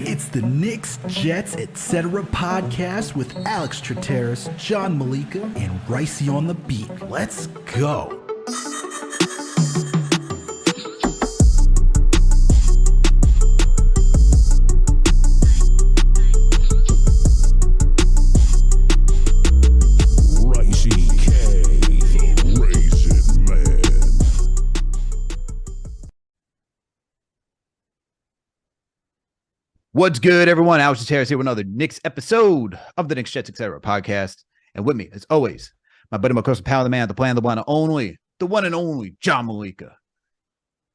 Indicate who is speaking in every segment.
Speaker 1: It's the Knicks, Jets, etc. podcast with Alex Trataros, John Meleka, and Raisi on the beat. Let's go.
Speaker 2: What's good, everyone? Alex Trataros here with another Knicks episode of the Knicks, Jets, etc. podcast. And with me, as always, my buddy, my close pal, the man, the plan, the one and only, John Meleka.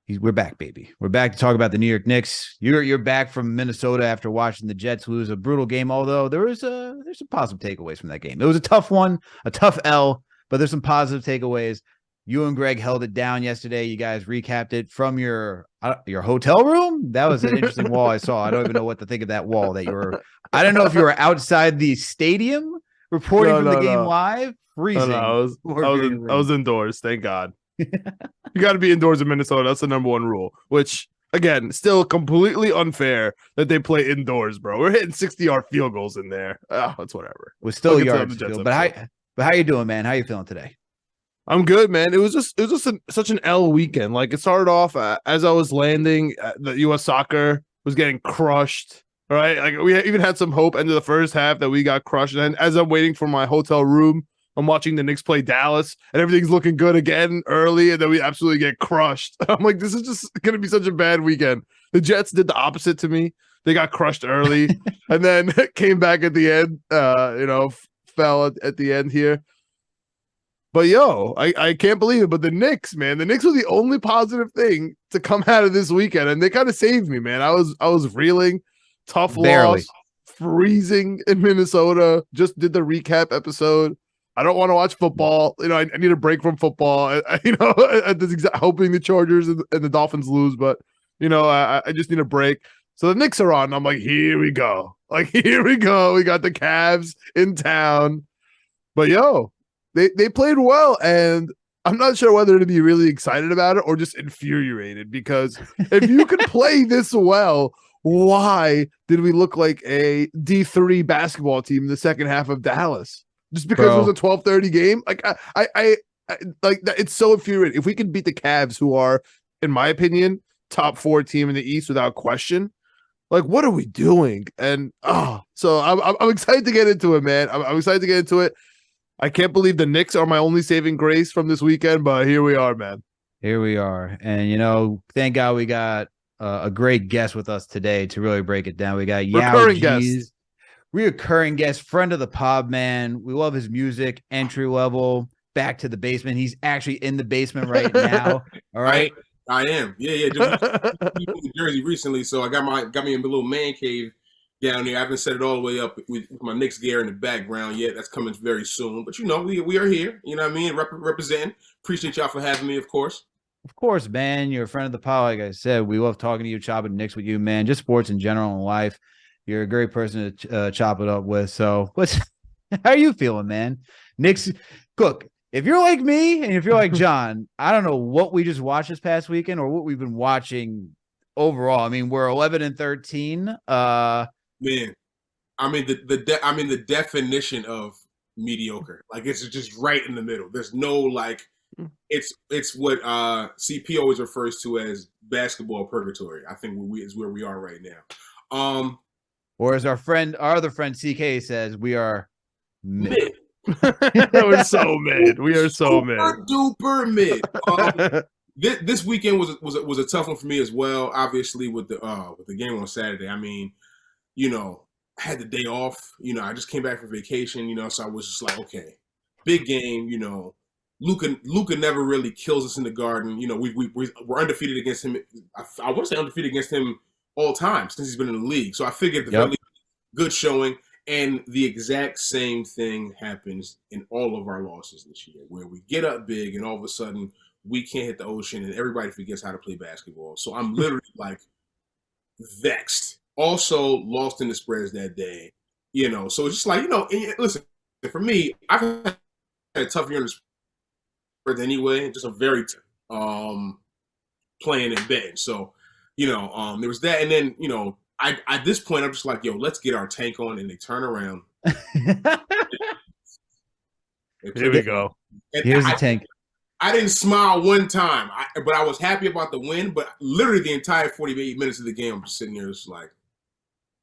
Speaker 2: We're back, baby. We're back to talk about the New York Knicks. You're back from Minnesota after watching the Jets lose a brutal game, although there's some positive takeaways from that game. It was a tough one, a tough L, but there's some positive takeaways. You and Greg held it down yesterday. You guys recapped it from your hotel room. That was an interesting wall I saw. I don't even know what to think of that wall that you were. I don't know if you were outside the stadium reporting from the game live, freezing.
Speaker 3: I was indoors. Thank God. You got to be indoors in Minnesota. That's the number one rule. Which again, still completely unfair that they play indoors, bro. We're hitting 60-yard field goals in there. Oh, that's whatever.
Speaker 2: It was still yards, but how you doing, man? How you feeling today?
Speaker 3: I'm good, man. It was just such an L weekend. Like, it started off as I was landing, the U.S. soccer was getting crushed. Right, like we even had some hope into the first half that we got crushed. And then as I'm waiting for my hotel room, I'm watching the Knicks play Dallas, and everything's looking good again early, and then we absolutely get crushed. I'm like, this is just gonna be such a bad weekend. The Jets did the opposite to me. They got crushed early, and then came back at the end. Fell at the end here. But I can't believe it. But the Knicks, man, the Knicks were the only positive thing to come out of this weekend, and they kind of saved me, man. I was reeling, tough loss, freezing in Minnesota. Just did the recap episode. I don't want to watch football. I need a break from football. Hoping the Chargers and the Dolphins lose, but I just need a break. So the Knicks are on. I'm like, here we go. Here we go. We got the Cavs in town. But They played well, and I'm not sure whether to be really excited about it or just infuriated, because if you could play this well, why did we look like a D3 basketball team in the second half of Dallas? Just because it was a 12:30 game? I it's so infuriating. If we can beat the Cavs, who are, in my opinion, top 4 team in the East without question, what are we doing? And so I'm excited to get into it, man. I'm excited to get into it. I can't believe the Knicks are my only saving grace from this weekend, but here we are, man.
Speaker 2: Here we are. And, thank God we got a great guest with us today to really break it down. We got Yaw Geez, reoccurring guest, friend of the pod, man. We love his music, entry level, back to the basement. He's actually in the basement right now. All right.
Speaker 4: I am. Yeah. Just in Jersey recently, so I got me in a little man cave down there. I haven't set it all the way up with my Knicks gear in the background yet. That's coming very soon. But we are here. You know what I mean? Representing. Appreciate y'all for having me, of course.
Speaker 2: Of course, man. You're a friend of the pod. Like I said, we love talking to you, chopping Knicks with you, man. Just sports in general in life. You're a great person to chop it up with. So how are you feeling, man? Knicks, look, if you're like me and if you're like John, I don't know what we just watched this past weekend or what we've been watching overall. I mean, we're 11-13.
Speaker 4: Man, the definition of mediocre. It's just right in the middle. There's no it's what CP always refers to as basketball purgatory. I think is where we are right now.
Speaker 2: Or as our other friend CK says, we are mid.
Speaker 3: We're so mid. We are so mid.
Speaker 4: Duper mid. This weekend was a tough one for me as well. Obviously, with the game on Saturday. I mean, I had the day off. I just came back from vacation. So I was just like, okay, big game. Luka never really kills us in the Garden. We're undefeated against him. I want to say undefeated against him all time since he's been in the league. So I figured the very good showing. And the exact same thing happens in all of our losses this year, where we get up big and all of a sudden we can't hit the ocean and everybody forgets how to play basketball. So I'm literally vexed. Also lost in the spreads that day, So it's just and listen, for me, I've had a tough year in the spreads anyway. Just a very playing in bed. So, there was that. And then, at this point, I'm just like, yo, let's get our tank on. And they turn around.
Speaker 3: Here we go.
Speaker 2: Here's the tank.
Speaker 4: I didn't smile one time, but I was happy about the win. But literally the entire 48 minutes of the game, I'm just sitting there just like,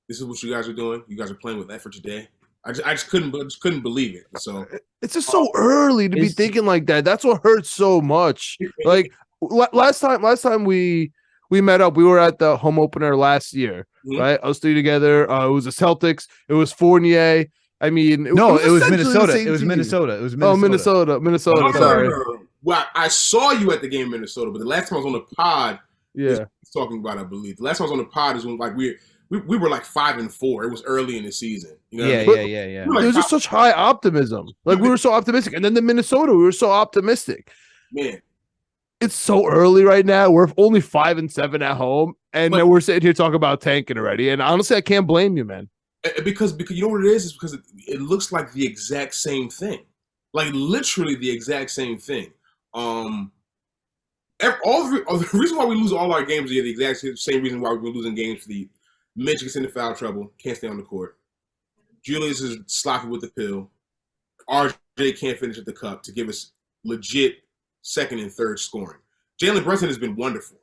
Speaker 4: this is what you guys are doing. You guys are playing with effort today. I just couldn't believe it. So
Speaker 3: it's just so early to be thinking like that. That's what hurts so much. Like last time we met up, we were at the home opener last year, right? Us three together. It was the Celtics. It was Fournier. I mean,
Speaker 2: it was Minnesota. It was Minnesota. It was Minnesota.
Speaker 3: Oh, Minnesota. Sorry.
Speaker 4: No. Well, I saw you at the game in Minnesota, but the last time I was on the pod,
Speaker 3: yeah,
Speaker 4: talking about, I believe the last time I was on the pod is when like we were like 5-4. It was early in the season.
Speaker 2: Yeah.
Speaker 3: There was just such high optimism. Like we were so optimistic, and then the Minnesota, we were so optimistic.
Speaker 4: Man,
Speaker 3: it's so early right now. We're only 5-7 at home, and then we're sitting here talking about tanking already. And honestly, I can't blame you, man.
Speaker 4: Because you know what it is? It's because it looks like the exact same thing, like literally the exact same thing. The reason why we lose all our games are the exact same reason why we've been losing games for the Mitch gets into foul trouble, can't stay on the court. Julius is sloppy with the pill. RJ can't finish at the cup to give us legit second and third scoring. Jalen Brunson has been wonderful.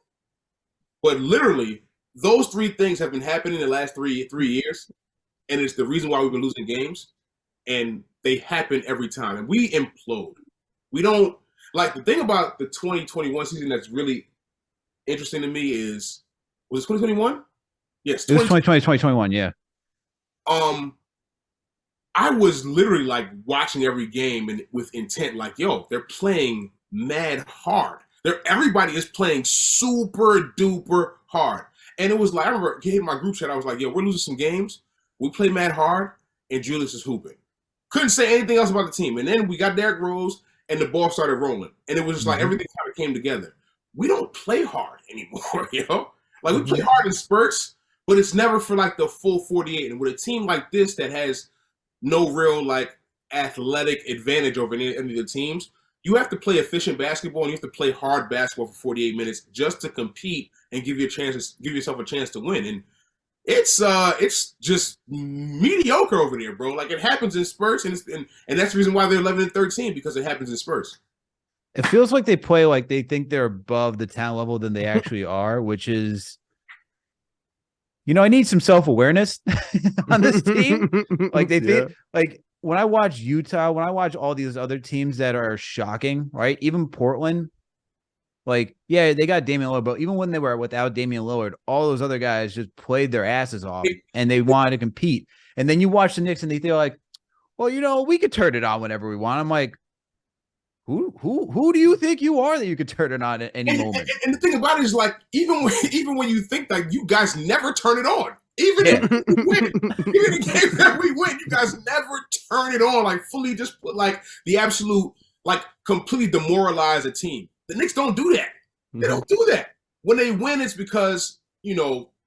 Speaker 4: But literally, those three things have been happening in the last three years, and it's the reason why we've been losing games, and they happen every time. And we implode. We don't – like, the thing about the 2021 season that's really interesting to me is – was it 2021? Yes.
Speaker 2: It was 2020, 2021, yeah.
Speaker 4: I was literally, like, watching every game and with intent, like, yo, they're playing mad hard. Everybody is playing super duper hard. And it was like, I remember getting my group chat, I was like, yo, we're losing some games. We play mad hard, and Julius is hooping. Couldn't say anything else about the team. And then we got Derrick Rose, and the ball started rolling. And it was just like everything kind of came together. We don't play hard anymore, Like, we play hard in spurts, but it's never for, like, the full 48. And with a team like this that has no real, like, athletic advantage over any of the teams, you have to play efficient basketball and you have to play hard basketball for 48 minutes just to compete and give yourself a chance to win. And it's just mediocre over there, bro. Like, it happens in spurts, and that's the reason why they're 11-13, because it happens in spurts.
Speaker 2: It feels like they play like they think they're above the talent level than they actually are, which is, I need some self-awareness on this team. Like, they think, like, when I watch Utah, when I watch all these other teams that are shocking, right? Even Portland, like, yeah, they got Damian Lillard, but even when they were without Damian Lillard, all those other guys just played their asses off and they wanted to compete. And then you watch the Knicks and they're like, well, we could turn it on whenever we want. I'm like, who do you think you are that you could turn it on at any moment?
Speaker 4: And the thing about it is, like, even when you think that, you guys never turn it on. Even if we win, even the games that we win, you guys never turn it on. Like, fully just put, like, the absolute, like, completely demoralize a team. The Knicks don't do that. They don't do that. When they win, it's because,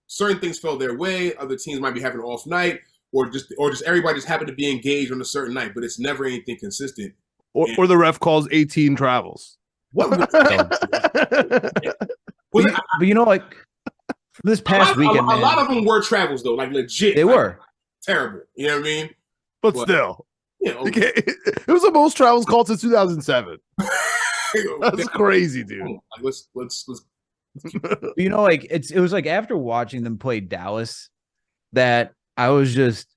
Speaker 4: certain things fell their way. Other teams might be having an off night, or just everybody just happened to be engaged on a certain night. But it's never anything consistent.
Speaker 3: Or the ref calls 18 travels.
Speaker 4: What?
Speaker 2: But like this past weekend,
Speaker 4: a lot of them were travels though, like legit.
Speaker 2: They were
Speaker 4: terrible. You know what I mean?
Speaker 3: But still,
Speaker 4: okay.
Speaker 3: It was the most travels called since 2007. That's crazy, dude.
Speaker 4: Like, let's.
Speaker 2: Like it was like after watching them play Dallas that I was just,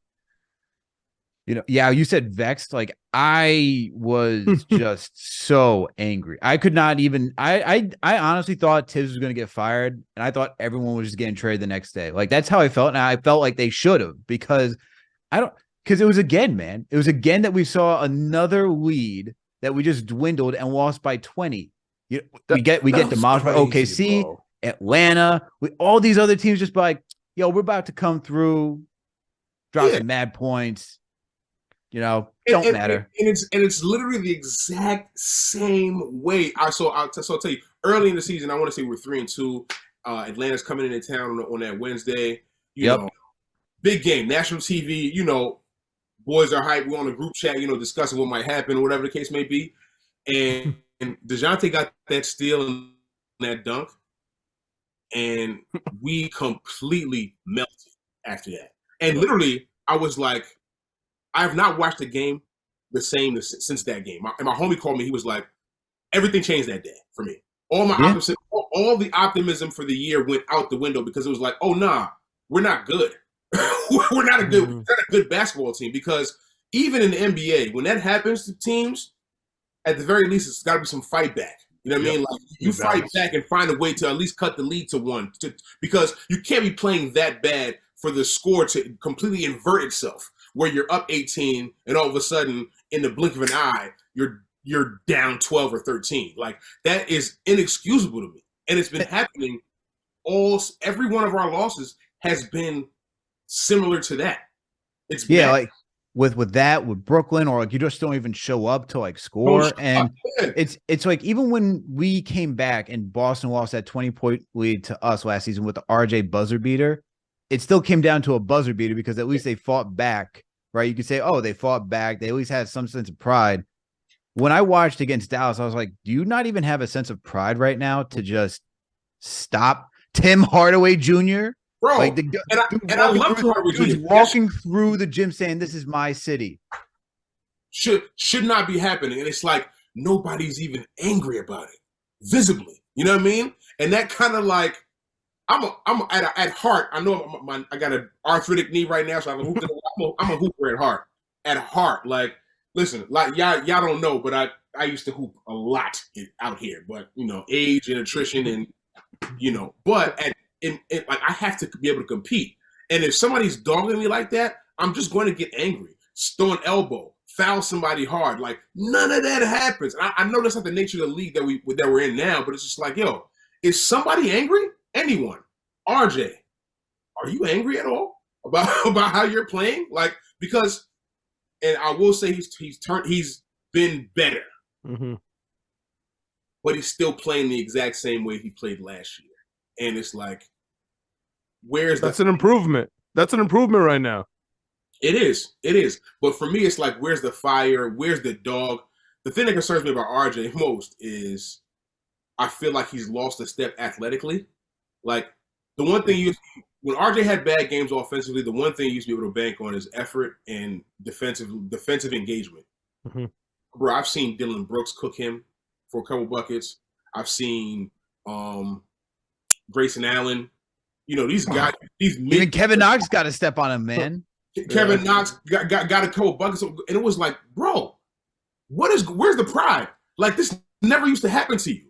Speaker 2: you said vexed. Like, I was just so angry. I could not even. I honestly thought Tibbs was going to get fired, and I thought everyone was just getting traded the next day. Like, that's how I felt, and I felt like they should have, because it was again, man. It was again that we saw another lead that we just dwindled and lost by 20. We get demolished by OKC, bro. Atlanta, all these other teams just like, we're about to come through, drop some mad points. Don't matter.
Speaker 4: And it's literally the exact same way. I'll tell you, early in the season, I want to say we're 3-2. Atlanta's coming into town on that Wednesday. Big game, national TV. Boys are hyped. We're on a group chat, discussing what might happen, or whatever the case may be. And DeJounte got that steal and that dunk. and we completely melted after that. And literally, I was like, I have not watched a game the same since that game. And my homie called me. He was like, everything changed that day for me. All the optimism for the year went out the window because it was like, oh nah, we're not good. we're not a good basketball team, because even in the NBA, when that happens to teams, at the very least, it's got to be some fight back. You know what I mean? Like, you fight back and find a way to at least cut the lead to one, because you can't be playing that bad for the score to completely invert itself, where you're up 18 and all of a sudden, in the blink of an eye, you're down 12 or 13. Like, that is inexcusable to me, and it's been happening. Every one of our losses has been similar to that. It's bad.
Speaker 2: Like with Brooklyn, or like you just don't even show up to like score. And it's like, even when we came back and Boston lost that 20-point lead to us last season with the RJ buzzer beater, it still came down to a buzzer beater because at least they fought back, right? You could say, oh, they fought back. They at least had some sense of pride. When I watched against Dallas, I was like, do you not even have a sense of pride right now to just stop Tim Hardaway Jr.?
Speaker 4: Bro,
Speaker 2: like
Speaker 4: I love Tim Hardaway Jr.
Speaker 2: walking through the gym saying, this is my city.
Speaker 4: Should not be happening. And it's like, nobody's even angry about it, visibly. You know what I mean? And that kind of like, I'm at heart. I know I got an arthritic knee right now, so I'm a hooper at heart. At heart, like, listen, like y'all don't know, but I used to hoop a lot out here. But age and attrition, and but like, I have to be able to compete. And if somebody's dogging me like that, I'm just going to get angry, throw an elbow, foul somebody hard. Like, none of that happens. I know that's not the nature of the league that we're in now, but it's just like, yo, is somebody angry? Anyone? RJ, are you angry at all about how you're playing? Like, because, and I will say he's been better, but he's still playing the exact same way he played last year. And it's like, that's
Speaker 3: an improvement. That's an improvement right now.
Speaker 4: It is. But for me, it's like, where's the fire? Where's the dog? The thing that concerns me about RJ most is I feel like he's lost a step athletically. Like, the one thing when RJ had bad games offensively, the one thing you used to be able to bank on is effort and defensive engagement. Bro, I've seen Dylan Brooks cook him for a couple buckets. I've seen Grayson Allen. These guys,
Speaker 2: even Kevin Knox got to step on him, man.
Speaker 4: Kevin Knox got a couple buckets, and it was like, bro, where's the pride? Like, this never used to happen to you.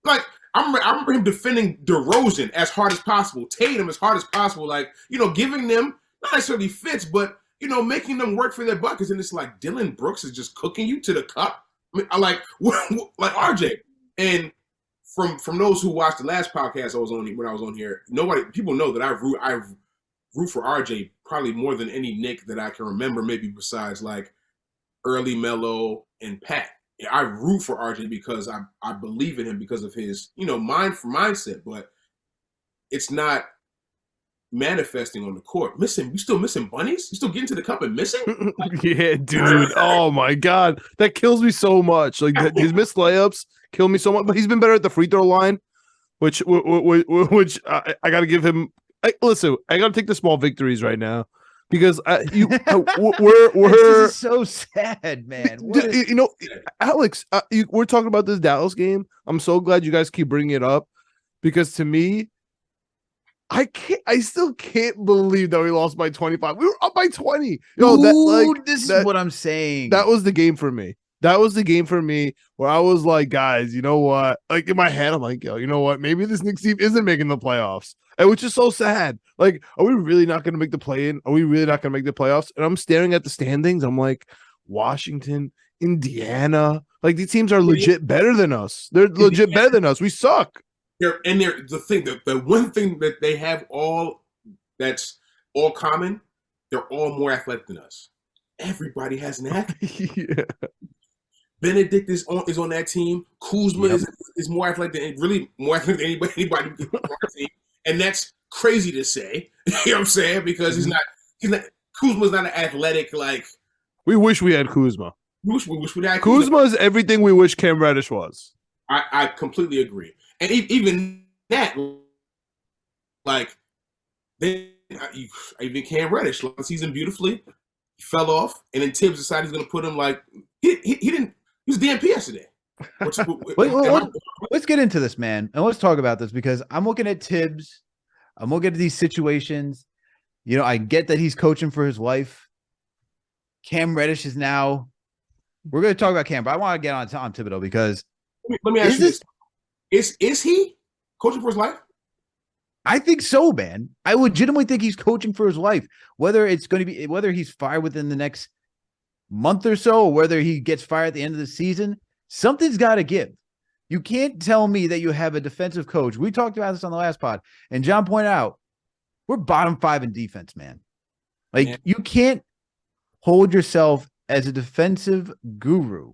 Speaker 4: Like, I remember him defending DeRozan as hard as possible, Tatum as hard as possible, like, giving them not necessarily fits, but making them work for their buckets. And it's like, Dylan Brooks is just cooking you to the cup. I mean, I like RJ. And from those who watched the last podcast when I was on here, people know that I root for RJ probably more than any Knick that I can remember, maybe besides like early Melo and Pat. I root for RJ because I believe in him because of his mindset, but it's not manifesting on the court. You still missing bunnies? You still getting to the cup and missing?
Speaker 3: Yeah, dude. Oh my god, that kills me so much. Like, his missed layups kill me so much. But he's been better at the free throw line, which I got to give him. Listen, I got to take the small victories right now because we're
Speaker 2: this is so sad, man.
Speaker 3: Alex, we're talking about this Dallas game. I'm so glad you guys keep bringing it up because to me, I still can't believe that we lost by 25. We were up by 20.
Speaker 2: This is what I'm saying.
Speaker 3: That was the game for me. That was the game for me where I was like, guys, you know what? Like, in my head, I'm like, yo, you know what? Maybe this Knicks team isn't making the playoffs. And which is so sad. Like, are we really not going to make the play-in? Are we really not going to make the playoffs? And I'm staring at the standings. I'm like, Washington, Indiana. Like, these teams are legit better than us. They're legit better than us. We suck.
Speaker 4: They're the one thing that they have all that's all common, they're all more athletic than us. Everybody has an athlete.
Speaker 3: Yeah.
Speaker 4: Benedict is on that team. Kuzma is more athletic than more athletic than anybody on our team. And that's crazy to say. You know what I'm saying? Because he's not Kuzma's not an athletic, like,
Speaker 3: we wish we had Kuzma.
Speaker 4: We wish we had
Speaker 3: Kuzma is everything we wish Cam Reddish was.
Speaker 4: I completely agree. And even that, like even Cam Reddish last season beautifully, he fell off, and then Tibbs decided he's going to put him like he didn't. He was DNP yesterday.
Speaker 2: Let's get into this, man, and let's talk about this because I'm looking at Tibbs. I'm looking at these situations. You know, I get that he's coaching for his wife. Cam Reddish is now. We're going to talk about Cam, but I want to get on Tom Thibodeau because
Speaker 4: let me ask you this: Is he coaching for his life?
Speaker 2: I think so, man. I legitimately think he's coaching for his life. Whether it's going to be whether he's fired within the next month or so, or whether he gets fired at the end of the season, something's got to give. You can't tell me that you have a defensive coach. We talked about this on the last pod, and John pointed out we're bottom 5 in defense, man. Like you can't hold yourself as a defensive guru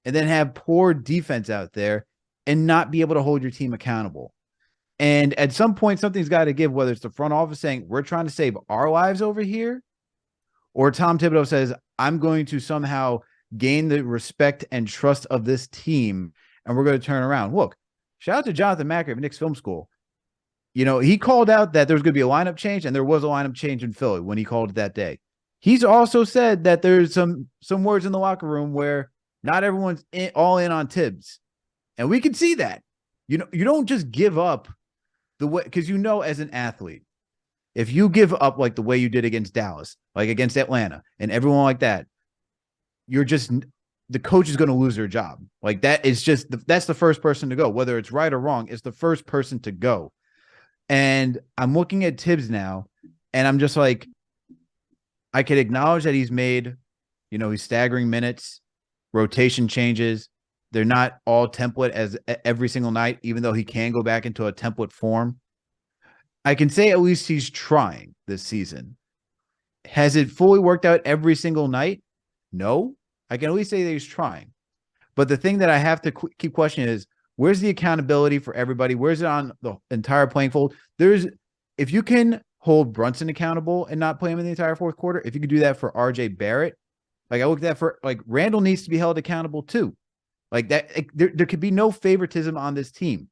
Speaker 2: and then have poor defense out there and not be able to hold your team accountable. And at some point, something's got to give, whether it's the front office saying, we're trying to save our lives over here, or Tom Thibodeau says, I'm going to somehow gain the respect and trust of this team, and we're going to turn around. Look, shout out to Jonathan Macker of Knicks Film School. You know, he called out that there's going to be a lineup change, and there was a lineup change in Philly when he called it that day. He's also said that there's some words in the locker room where not everyone's all in on Tibbs. And we can see that. You know, you don't just give up the way, because you know, as an athlete, if you give up like the way you did against Dallas, like against Atlanta and everyone like that, you're just, the coach is going to lose their job. Like that is just, that's the first person to go, whether it's right or wrong, it's the first person to go. And I'm looking at Tibbs now and I'm just like, I could acknowledge that he's made, you know, he's staggering minutes, rotation changes. They're not all template as every single night, even though he can go back into a template form. I can say at least he's trying this season. Has it fully worked out every single night? No. I can at least say that he's trying. But the thing that I have to keep questioning is, where's the accountability for everybody? Where's it on the entire playing field? If you can hold Brunson accountable and not play him in the entire fourth quarter, if you could do that for RJ Barrett, like I looked at for, like, Randall needs to be held accountable too. Like that, there could be no favoritism on this team.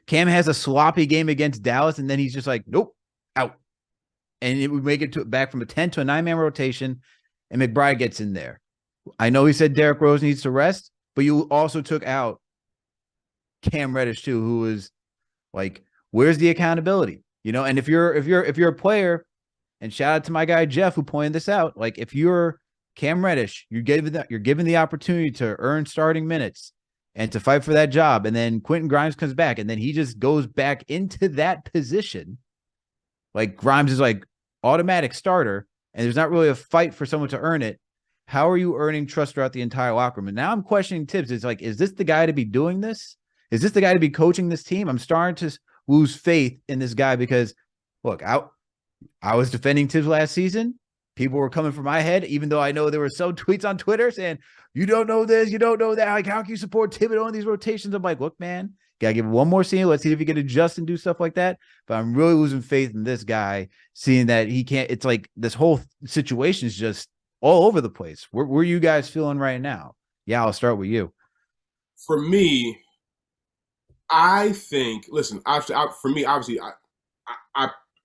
Speaker 2: Cam has a sloppy game against Dallas, and then he's just like, nope, out. And it would make it back from a 10 to a 9-man rotation, and McBride gets in there. I know he said Derrick Rose needs to rest, but you also took out Cam Reddish too, who is like, where's the accountability? You know, and if you're a player, and shout out to my guy Jeff who pointed this out, like if you're Cam Reddish, you're given the opportunity to earn starting minutes and to fight for that job. And then Quentin Grimes comes back and then he just goes back into that position. Like Grimes is like automatic starter and there's not really a fight for someone to earn it. How are you earning trust throughout the entire locker room? And now I'm questioning Tibbs. It's like, is this the guy to be doing this? Is this the guy to be coaching this team? I'm starting to lose faith in this guy because, look, I was defending Tibbs last season. People were coming for my head, even though I know there were some tweets on Twitter saying, you don't know this, you don't know that. Like, how can you support Thibodeau in these rotations? I'm like, look, man, got to give it one more season. Let's see if he can adjust and do stuff like that. But I'm really losing faith in this guy, seeing that he can't. It's like this whole situation is just all over the place. Where are you guys feeling right now? Yeah, I'll start with you.
Speaker 4: For me, I think, listen, for me, obviously,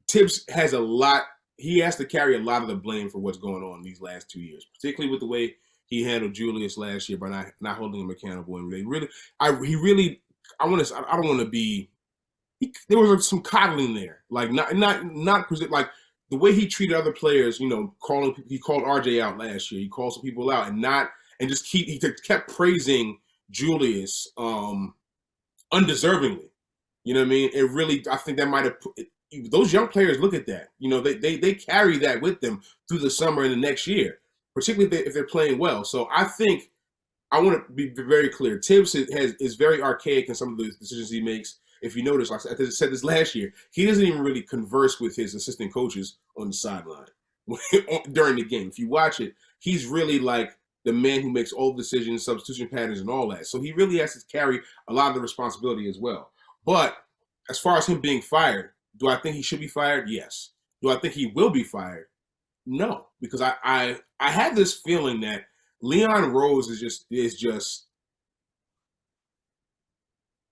Speaker 4: Tibbs has a lot. He has to carry a lot of the blame for what's going on these last 2 years, particularly with the way he handled Julius last year by not holding him accountable. And I don't want to be. There was some coddling there, like not like the way he treated other players. You know, he called RJ out last year. He called some people out and he kept praising Julius undeservingly. You know what I mean? I think that might have put. Those young players look at that. You know, they carry that with them through the summer and the next year, particularly if they're playing well. So I think I want to be very clear. Tibbs is very archaic in some of the decisions he makes. If you notice, like I said this last year, he doesn't even really converse with his assistant coaches on the sideline during the game. If you watch it, he's really like the man who makes all the decisions, substitution patterns, and all that. So he really has to carry a lot of the responsibility as well. But as far as him being fired, do I think he should be fired? Yes. Do I think he will be fired? No, because I had this feeling that Leon Rose is just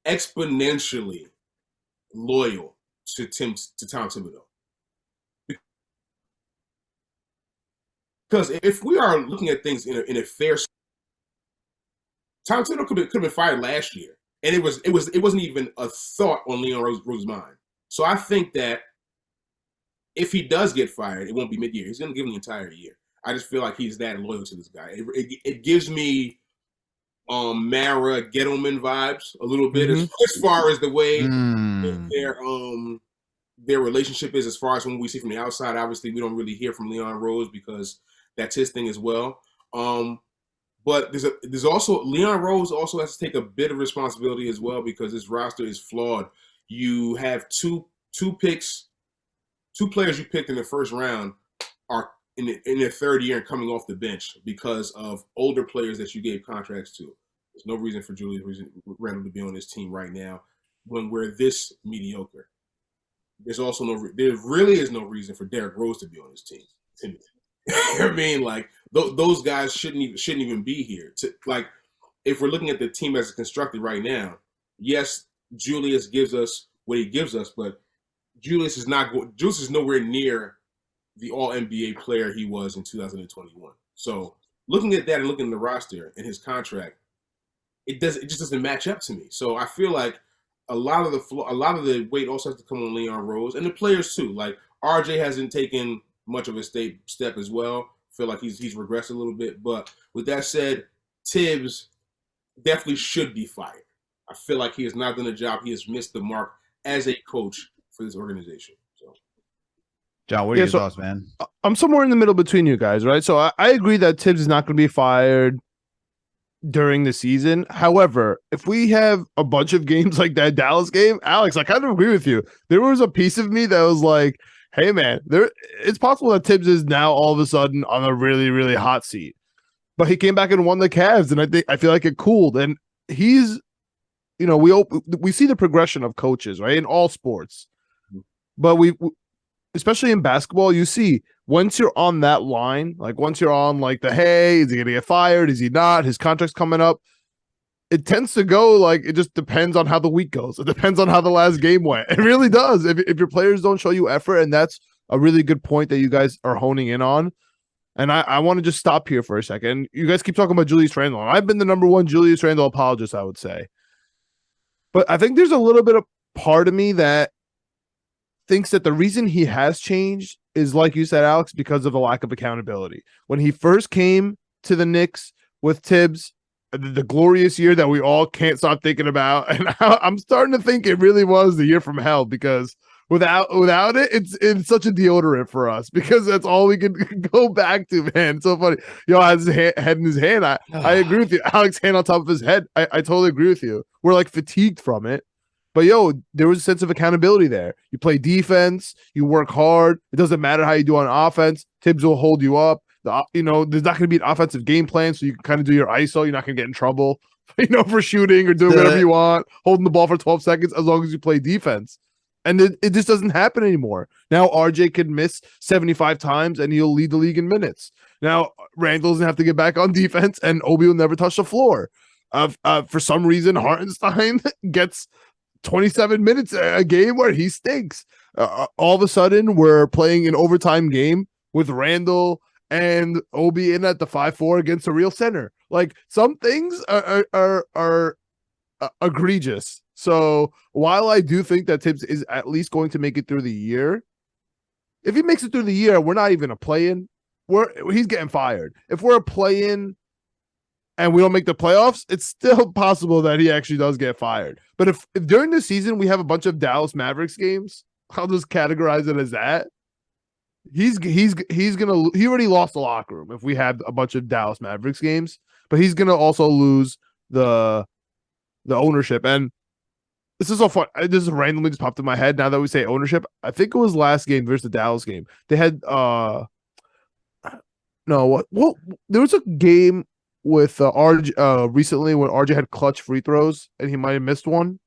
Speaker 4: exponentially loyal to Tom Thibodeau. Because if we are looking at things in a fair, Tom Thibodeau could have been fired last year, and it wasn't even a thought on Leon Rose's mind. So I think that if he does get fired, it won't be mid-year. He's going to give him the entire year. I just feel like he's that loyal to this guy. It gives me Mara Gettleman vibes a little bit as far as the way their relationship is, as far as when we see from the outside. Obviously, we don't really hear from Leon Rose because that's his thing as well. But there's also Leon Rose also has to take a bit of responsibility as well, because this roster is flawed. You have two players you picked in the first round are in their third year and coming off the bench because of older players that you gave contracts to. There's no reason for Julius Randle to be on this team right now when we're this mediocre. There really is no reason for Derrick Rose to be on this team. I mean, like those guys shouldn't even be here. If we're looking at the team as it's constructed right now, yes, Julius gives us what he gives us, but Julius is nowhere near the All-NBA player he was in 2021. So looking at that and looking at the roster and his contract, it just doesn't match up to me. So I feel like a lot of the weight also has to come on Leon Rose and the players too. Like RJ hasn't taken much of a step as well. I feel like he's regressed a little bit. But with that said, Tibbs definitely should be fired. I feel like he has not done a job. He has missed the mark as a coach for this organization. So,
Speaker 2: John, what are your thoughts, man?
Speaker 3: I'm somewhere in the middle between you guys, right? So I agree that Tibbs is not going to be fired during the season. However, if we have a bunch of games like that Dallas game, Alex, I kind of agree with you. There was a piece of me that was like, hey, man, it's possible that Tibbs is now all of a sudden on a really, really hot seat. But he came back and won the Cavs, and I feel like it cooled. And he's, we see the progression of coaches, right, in all sports. But we especially in basketball, you see once you're on that line, like once you're on like hey, is he gonna get fired? Is he not? His contract's coming up. It tends to go like it just depends on how the week goes. It depends on how the last game went. It really does. If your players don't show you effort, and that's a really good point that you guys are honing in on. And I want to just stop here for a second. You guys keep talking about Julius Randle. I've been the number one Julius Randle apologist, I would say. But I think there's a little bit of part of me that thinks that the reason he has changed is, like you said, Alex, because of the lack of accountability. When he first came to the Knicks with Tibbs, the glorious year that we all can't stop thinking about, and I'm starting to think it really was the year from hell, because without it, it's such a deodorant for us, because that's all we can go back to, man. It's so funny. Has his head in his hand. I agree with you. Alex, hand on top of his head. I totally agree with you. We're like fatigued from it. But there was a sense of accountability there. You play defense, you work hard. It doesn't matter how you do on offense. Tibbs will hold you up. There's not going to be an offensive game plan, so you can kind of do your ISO. You're not going to get in trouble, for shooting or doing whatever you want, holding the ball for 12 seconds, as long as you play defense. And it just doesn't happen anymore. Now RJ can miss 75 times and he'll lead the league in minutes. Now Randle doesn't have to get back on defense, and Obi will never touch the floor. For some reason, Hartenstein gets 27 minutes a game where he stinks. All of a sudden, we're playing an overtime game with Randle and Obi in at the 5-4 against a real center. Like, some things are egregious. So while I do think that Tibbs is at least going to make it through the year, if he makes it through the year, we're not even a play-in. He's getting fired. If we're a play-in and we don't make the playoffs, it's still possible that he actually does get fired. But if during the season we have a bunch of Dallas Mavericks games, I'll just categorize it as that. He already lost the locker room if we have a bunch of Dallas Mavericks games, but he's gonna also lose the ownership. And this is so fun. This is randomly just popped in my head now that we say ownership. I think it was last game versus the Dallas game. They had there was a game with RJ recently when RJ had clutch free throws and he might have missed one.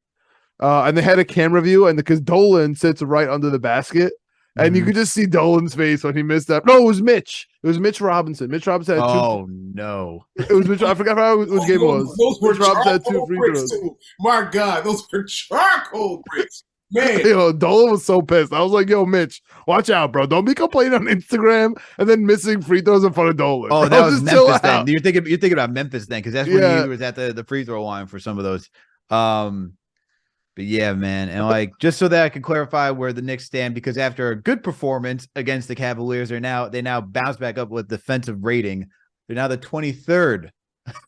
Speaker 3: And they had a camera view, and because Dolan sits right under the basket, and you could just see Dolan's face when he missed that. No, it was Mitch. It was Mitch Robinson. Mitch Robinson had
Speaker 2: no.
Speaker 3: It was Mitch. I forgot which game it was.
Speaker 4: Those were
Speaker 3: Mitch Robinson had 2
Speaker 4: charcoal
Speaker 3: free
Speaker 4: bricks
Speaker 3: throws.
Speaker 4: too. My God, those were charcoal bricks. Man.
Speaker 3: Yo, Dolan was so pissed. I was like, yo, Mitch, watch out, bro. Don't be complaining on Instagram and then missing free throws in front of Dolan.
Speaker 2: Oh,
Speaker 3: bro.
Speaker 2: that was
Speaker 3: Just chill
Speaker 2: Memphis then.
Speaker 3: out.
Speaker 2: You're thinking about Memphis then, because that's when
Speaker 3: Yeah.
Speaker 2: he was at the free throw line for some of those. But yeah, man. And like, just so that I can clarify where the Knicks stand, because after a good performance against the Cavaliers, they now bounce back up with defensive rating. They're now the 23rd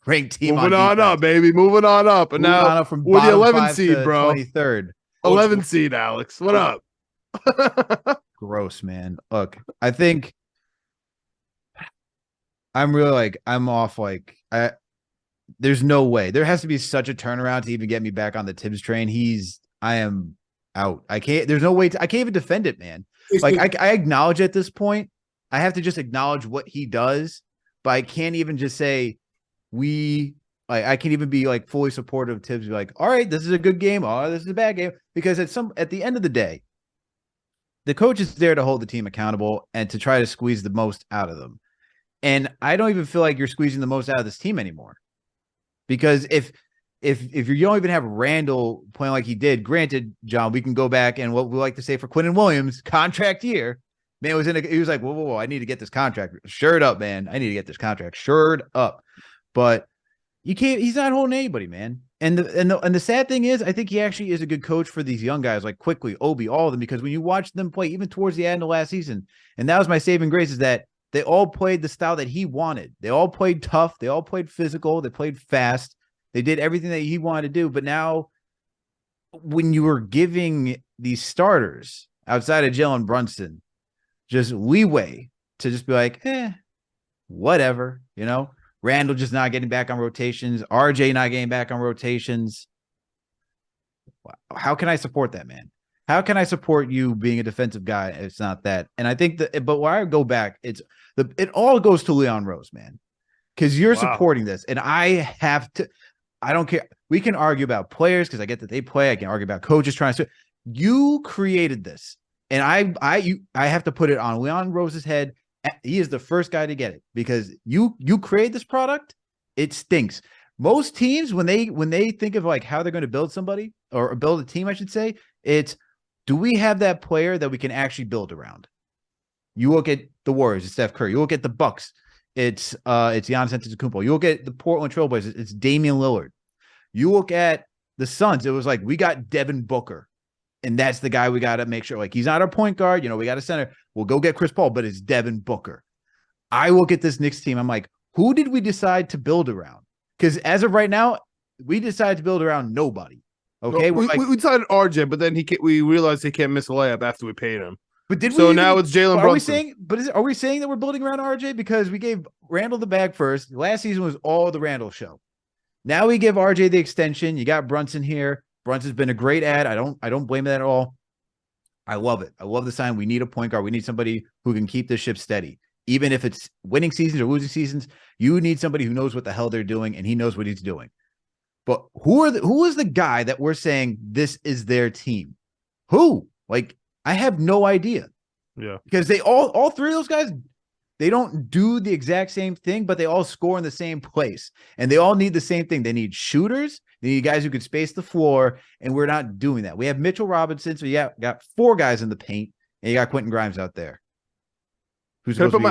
Speaker 2: ranked team.
Speaker 3: Moving
Speaker 2: on
Speaker 3: on up, baby. Moving on up. And
Speaker 2: Moving
Speaker 3: now
Speaker 2: on up from
Speaker 3: we're the
Speaker 2: bottom
Speaker 3: 11
Speaker 2: 5
Speaker 3: seed,
Speaker 2: to
Speaker 3: bro.
Speaker 2: 23rd.
Speaker 3: 11 seed, Alex. What up?
Speaker 2: Gross, man. Look, I think I'm really like, I'm off. Like, there's no way. There has to be such a turnaround to even get me back on the Tibbs train. I am out. I can't, there's no way I can't even defend it, man. Like, I acknowledge at this point, I have to just acknowledge what he does, but I can't even just say I can't even be like fully supportive of Tibbs. Be like, all right, this is a good game. Oh, this is a bad game. Because at the end of the day, the coach is there to hold the team accountable and to try to squeeze the most out of them. And I don't even feel like you're squeezing the most out of this team anymore. Because if you don't even have Randall playing like he did, granted, John, we can go back and what we like to say for Quentin Williams, contract year, man he was like, whoa, I need to get this contract shored up, man. I need to get this contract shored up. But you can't, he's not holding anybody, man. And the sad thing is, I think he actually is a good coach for these young guys, like Quickly, Obi, all of them, because when you watch them play, even towards the end of last season, and that was my saving grace, is that they all played the style that he wanted. They all played tough. They all played physical. They played fast. They did everything that he wanted to do. But now, when you were giving these starters outside of Jalen Brunson just leeway to just be like, whatever, you know? Randall just not getting back on rotations. RJ not getting back on rotations. How can I support that, man? How can I support you being a defensive guy? It's not that. And I think but where I go back, it all goes to Leon Rose, man. Because you're supporting this. And I don't care. We can argue about players because I get that they play. I can argue about coaches trying to. You created this. And I have to put it on Leon Rose's head. He is the first guy to get it because you create this product. It stinks. Most teams, when they think of like how they're going to build somebody or build a team, I should say, it's, do we have that player that we can actually build around? You look at the Warriors, it's Steph Curry. You look at the Bucks, it's Giannis Antetokounmpo. You look at the Portland Trailblazers, it's Damian Lillard. You look at the Suns, it was like, we got Devin Booker. And that's the guy we got to make sure, like, he's not our point guard. You know, we got a center. We'll go get Chris Paul, but it's Devin Booker. I look at this Knicks team. I'm like, who did we decide to build around? Because as of right now, we decided to build around nobody. Okay,
Speaker 3: we decided RJ, but then we realized he can't miss a layup after we paid him.
Speaker 2: But did
Speaker 3: so
Speaker 2: we?
Speaker 3: Now it's Jalen Brunson.
Speaker 2: Are we saying that we're building around RJ because we gave Randall the bag first? Last season was all the Randall show. Now we give RJ the extension. You got Brunson here. Brunson's been a great ad. I don't blame that at all. I love it. I love the sign. We need a point guard. We need somebody who can keep the ship steady. Even if it's winning seasons or losing seasons, you need somebody who knows what the hell they're doing and he knows what he's doing. But who is the guy that we're saying this is their team? Who? Like, I have no idea.
Speaker 3: Yeah.
Speaker 2: Because they all three of those guys, they don't do the exact same thing, but they all score in the same place. And they all need the same thing. They need shooters. They need guys who can space the floor. And we're not doing that. We have Mitchell Robinson. So you got 4 guys in the paint. And you got Quentin Grimes out there.
Speaker 3: Can I put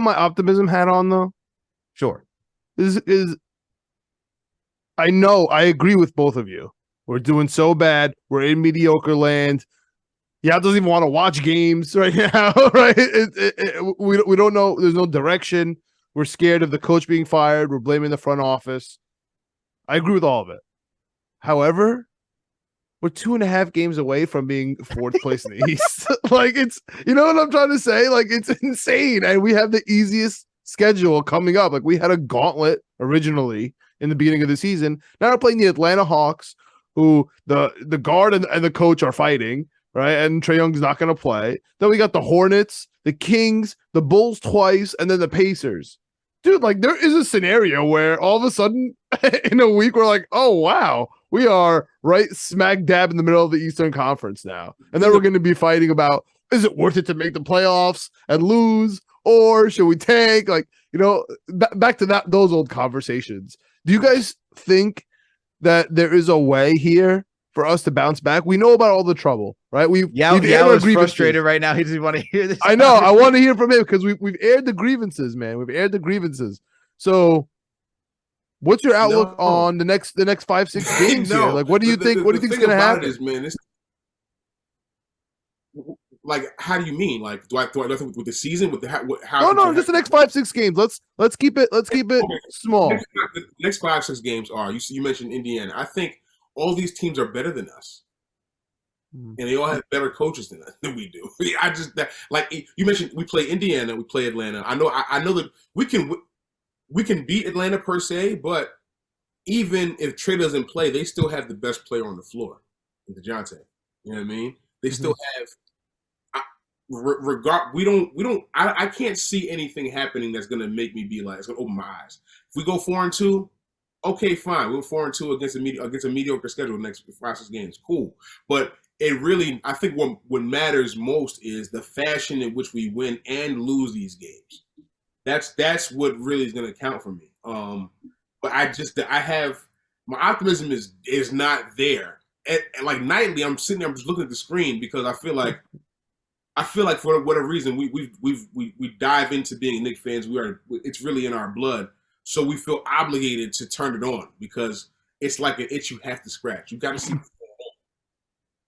Speaker 3: my optimism hat on though?
Speaker 2: Sure.
Speaker 3: I know, I agree with both of you. We're doing so bad. We're in mediocre land. Yeah, doesn't even want to watch games right now, right? We don't know. There's no direction. We're scared of the coach being fired. We're blaming the front office. I agree with all of it. However, we're 2.5 games away from being 4th place in the East. Like, it's, you know what I'm trying to say? Like, it's insane. And we have the easiest schedule coming up. Like, we had a gauntlet originally in the beginning of the season. Now we're playing the Atlanta Hawks, who the guard and the coach are fighting, right? And Trae Young's not going to play. Then we got the Hornets, the Kings, the Bulls twice, and then the Pacers. Dude, like, there is a scenario where all of a sudden in a week we're like, oh, wow, we are right smack dab in the middle of the Eastern Conference now. And then we're going to be fighting about, is it worth it to make the playoffs and lose, or should we tank? Like, you know, back to those old conversations. Do you guys think that there is a way here for us to bounce back. We know about all the trouble, right? We've aired
Speaker 2: Yaw
Speaker 3: our
Speaker 2: is
Speaker 3: grievances.
Speaker 2: frustrated right now. He doesn't want to hear this.
Speaker 3: I know. I want to hear from him because we've aired the grievances, man. We've aired the grievances. So, what's your outlook on the next 5-6 games here? Like, what do you think? What do you think is going to happen?
Speaker 4: Is, man, like, how do you mean? Like, do I think with the season? With the how?
Speaker 3: No, just the next 5-6 games. Let's keep it small.
Speaker 4: The next 5-6 games are you mentioned Indiana. I think all these teams are better than us, and they all have better coaches than we do. Like you mentioned, we play Indiana, we play Atlanta. I know that we can beat Atlanta per se, but even if Trey doesn't play, they still have the best player on the floor, DeJounte. You know what I mean? They still have. I can't see anything happening that's gonna make me be like, it's gonna open my eyes. If we go 4-2, okay, fine. We're 4-2 against a mediocre schedule next 5-6 games. Cool. But it really, I think what matters most is the fashion in which we win and lose these games. That's what really is gonna count for me. But I have my optimism is not there. And like nightly, I'm sitting there, I'm just looking at the screen because I feel like for whatever reason we dive into being Knicks fans. It's really in our blood, so we feel obligated to turn it on because it's like an itch you have to scratch. You got to see what's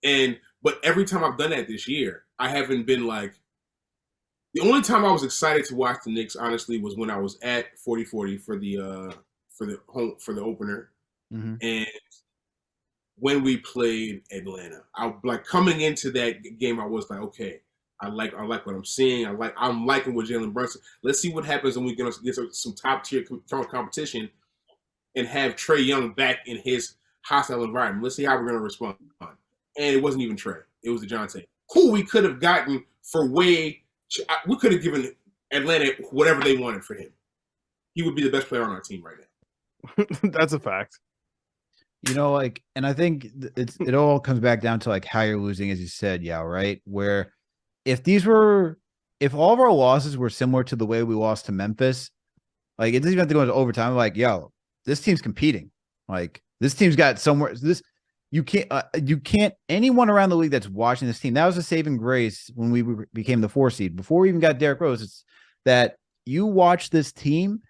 Speaker 4: going on. But every time I've done that this year, I haven't been like. The only time I was excited to watch the Knicks, honestly, was when I was at 40-40 for the opener, and when we played Atlanta. I like coming into that game. I was like, okay. I like what I'm seeing. I'm liking what Jalen Brunson. Let's see what happens when we get some top tier competition and have Trae Young back in his hostile environment. Let's see how we're going to respond. And it wasn't even Trae. It was DeJounte. Who we could have gotten we could have given Atlanta whatever they wanted for him. He would be the best player on our team right now.
Speaker 3: That's a fact.
Speaker 2: Like, and I think it all comes back down to like how you're losing, as you said, right? Where if all of our losses were similar to the way we lost to Memphis, like it doesn't even have to go into overtime. Like, this team's competing. Like this team's got somewhere. You can't anyone around the league that's watching this team. That was a saving grace when we became the 4 seed before we even got Derrick Rose. It's that you watch this team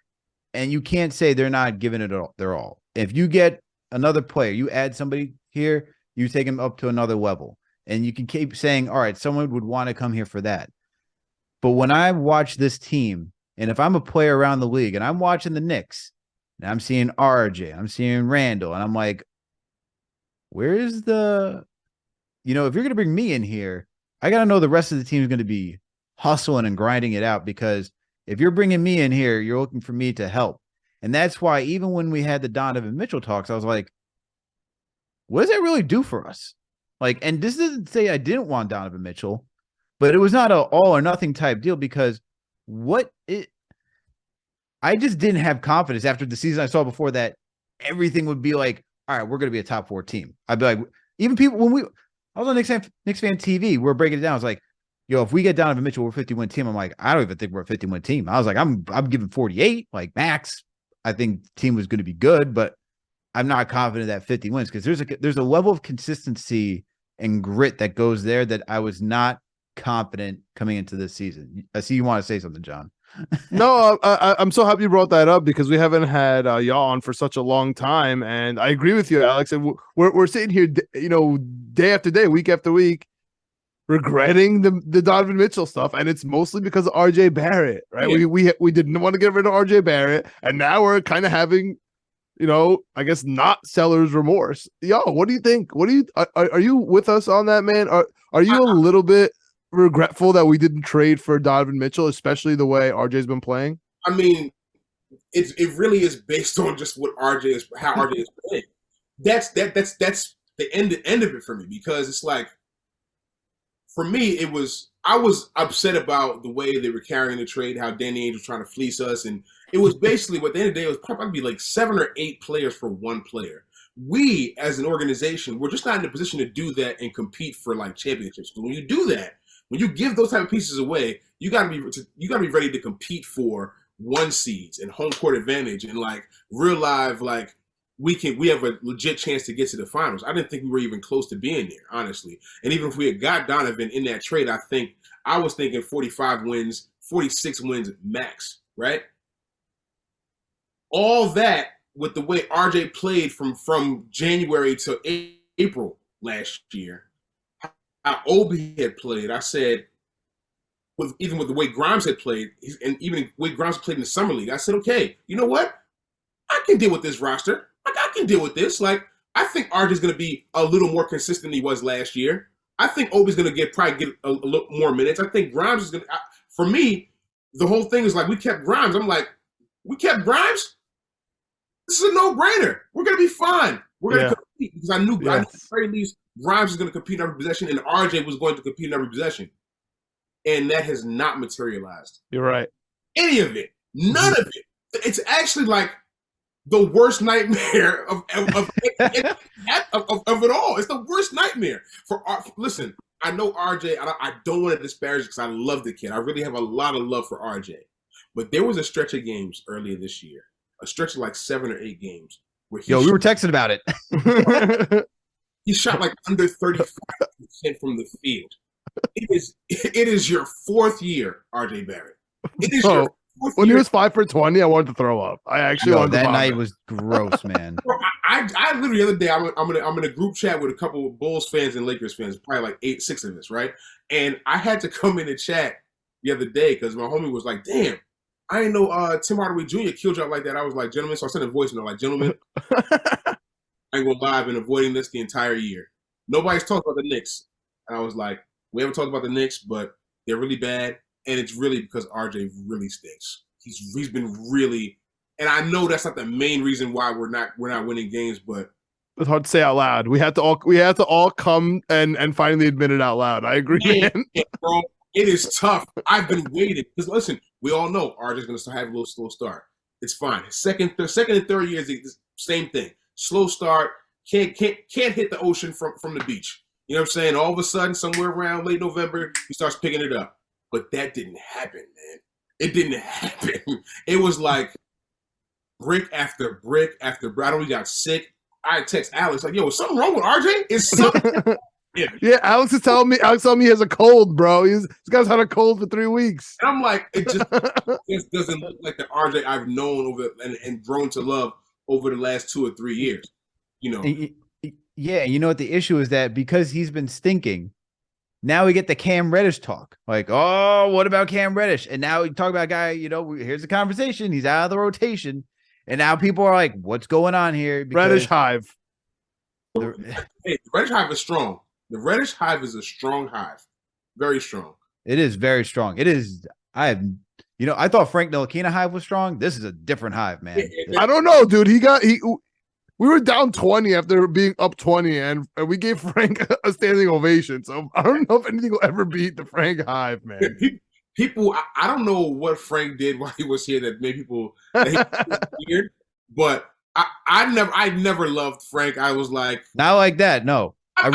Speaker 2: and you can't say they're not giving it their all. If you get another player, you add somebody here, you take them up to another level. And you can keep saying, all right, someone would want to come here for that. But when I watch this team, and if I'm a player around the league and I'm watching the Knicks, and I'm seeing RJ, I'm seeing Randall, and I'm like, where is if you're going to bring me in here, I got to know the rest of the team is going to be hustling and grinding it out, because if you're bringing me in here, you're looking for me to help. And that's why even when we had the Donovan Mitchell talks, I was like, what does that really do for us? Like, and this doesn't say I didn't want Donovan Mitchell, but it was not an all or nothing type deal, because I just didn't have confidence after the season I saw before that everything would be like, all right, we're going to be a top 4 team. I'd be like, even people, I was on Knicks fan TV, we're breaking it down. I was like, if we get Donovan Mitchell, we're a 50-win team. I'm like, I don't even think we're a 50-win team. I was like, I'm giving 48, like max. I think the team was going to be good, but I'm not confident that 50 wins, because there's a level of consistency and grit that goes there that I was not confident coming into this season. I see you want to say something, John.
Speaker 3: No, I'm so happy you brought that up, because we haven't had Yaw on for such a long time, and I agree with you, Alex. And we're sitting here, day after day, week after week, regretting the Donovan Mitchell stuff, and it's mostly because of RJ Barrett, right? Yeah. We didn't want to get rid of RJ Barrett, and now we're kind of having, I guess not seller's remorse. What do you think? Are you with us on that, man? Are you a little bit regretful that we didn't trade for Donovan Mitchell, especially the way RJ's been playing?
Speaker 4: I mean, it really is based on just how RJ is playing. That's the end of it for me, because it's like, for me, I was upset about the way they were carrying the trade, how Danny Ainge was trying to fleece us. And it was basically, at the end of the day, it was probably like 7 or 8 players for one player. We, as an organization, we're just not in a position to do that and compete for like championships. But when you do that, when you give those type of pieces away, you got to be ready to compete for 1 seeds and home court advantage and like real live, like, we have a legit chance to get to the finals. I didn't think we were even close to being there, honestly. And even if we had got Donovan in that trade, I was thinking 45 wins, 46 wins max, right? All that with the way RJ played from January to April last year, how Obi had played, I said, even with the way Grimes had played, and even the way Grimes played in the summer league, I said, okay, you know what? I can deal with this roster. Like, I can deal with this. Like, I think RJ's going to be a little more consistent than he was last year. I think Obi's going to probably get a little more minutes. I think Grimes is going to, for me, the whole thing is like, we kept Grimes. I'm like, we kept Grimes? This is a no-brainer. We're going to be fine. We're going to compete because I knew at the very least Grimes is going to compete in every possession and RJ was going to compete in every possession. And that has not materialized.
Speaker 3: You're right.
Speaker 4: Any of it. None of it. It's actually like the worst nightmare of it all. It's the worst nightmare. Listen, I know RJ. I don't want to disparage because I love the kid. I really have a lot of love for RJ. But there was a stretch of games earlier this year, a stretch of like 7 or 8 games where
Speaker 2: we were texting about it.
Speaker 4: He shot like under 35% from the field. It is your 4th year, RJ Barrett. It is your 4th
Speaker 3: when
Speaker 4: year.
Speaker 3: he was 5 for 20, I wanted to throw up. I actually wanted
Speaker 2: that
Speaker 3: to
Speaker 2: night was gross, man.
Speaker 4: Bro, I literally the other day I'm in a group chat with a couple of Bulls fans and Lakers fans, probably like 6 of us, right? And I had to come in the chat the other day because my homie was like, "Damn, I didn't know Tim Hardaway Jr. killed y'all like that." I was like, "Gentlemen," so I sent a voice note like, "Gentlemen, I ain't gonna lie, I've been avoiding this the entire year. Nobody's talked about the Knicks," and I was like, "We haven't talked about the Knicks, but they're really bad, and it's really because RJ really stinks. He's been really." And I know that's not the main reason why we're not winning games, but
Speaker 3: it's hard to say out loud. We had to all come and finally admit it out loud. I agree, man.
Speaker 4: Bro, it is tough. I've been waiting because listen, we all know RJ's going to have a little slow start. It's fine. Second and third year is the same thing. Slow start. Can't hit the ocean from the beach. You know what I'm saying? All of a sudden, somewhere around late November, he starts picking it up. But that didn't happen, man. It didn't happen. It was like brick after brick after brick. I don't know, he got sick. I text Alex like, "Yo, is something wrong with RJ? Is something?"
Speaker 3: Yeah, Alex told me he has a cold, bro. This guy's had a cold for 3 weeks.
Speaker 4: And I'm like, it just doesn't look like the RJ I've known over and grown to love over the last 2 or 3 years. You know.
Speaker 2: Yeah, you know what the issue is that because he's been stinking, now we get the Cam Reddish talk. Like, oh, what about Cam Reddish? And now we talk about a guy, here's the conversation. He's out of the rotation. And now people are like, what's going on here?
Speaker 3: Reddish Hive.
Speaker 4: Hey, the Reddish Hive is strong. The Reddish Hive is a strong hive. Very strong.
Speaker 2: It is very strong. It is. I thought Frank Ntilikina hive was strong. This is a different hive, man.
Speaker 3: I don't know, dude. We were down 20 after being up 20, and we gave Frank a standing ovation. So I don't know if anything will ever beat the Frank hive, man.
Speaker 4: People, I don't know what Frank did while he was here that made people weird, but I never loved Frank. I was like,
Speaker 2: not like that. No, I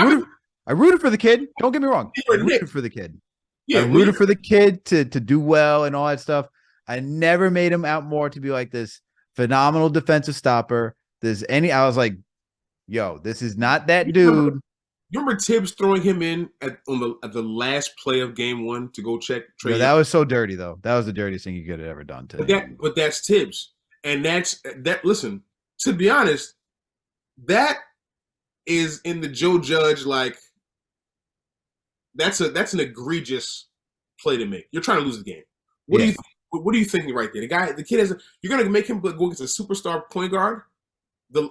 Speaker 2: rooted for the kid. Don't get me wrong. I rooted for the kid.
Speaker 4: Yeah,
Speaker 2: I rooted for the kid to do well and all that stuff. I never made him out more to be like this phenomenal defensive stopper. I was like, yo, this is not that dude.
Speaker 4: You remember Tibbs throwing him in at the last play of game 1 to go check trade?
Speaker 2: No, that was so dirty, though. That was the dirtiest thing you could have ever done to him.
Speaker 4: But that's Tibbs. And that's that. Listen, to be honest, that is in the Joe Judge, like, that's an egregious play to make. You're trying to lose the game. What are you thinking right there? The kid you're gonna make him go against a superstar point guard.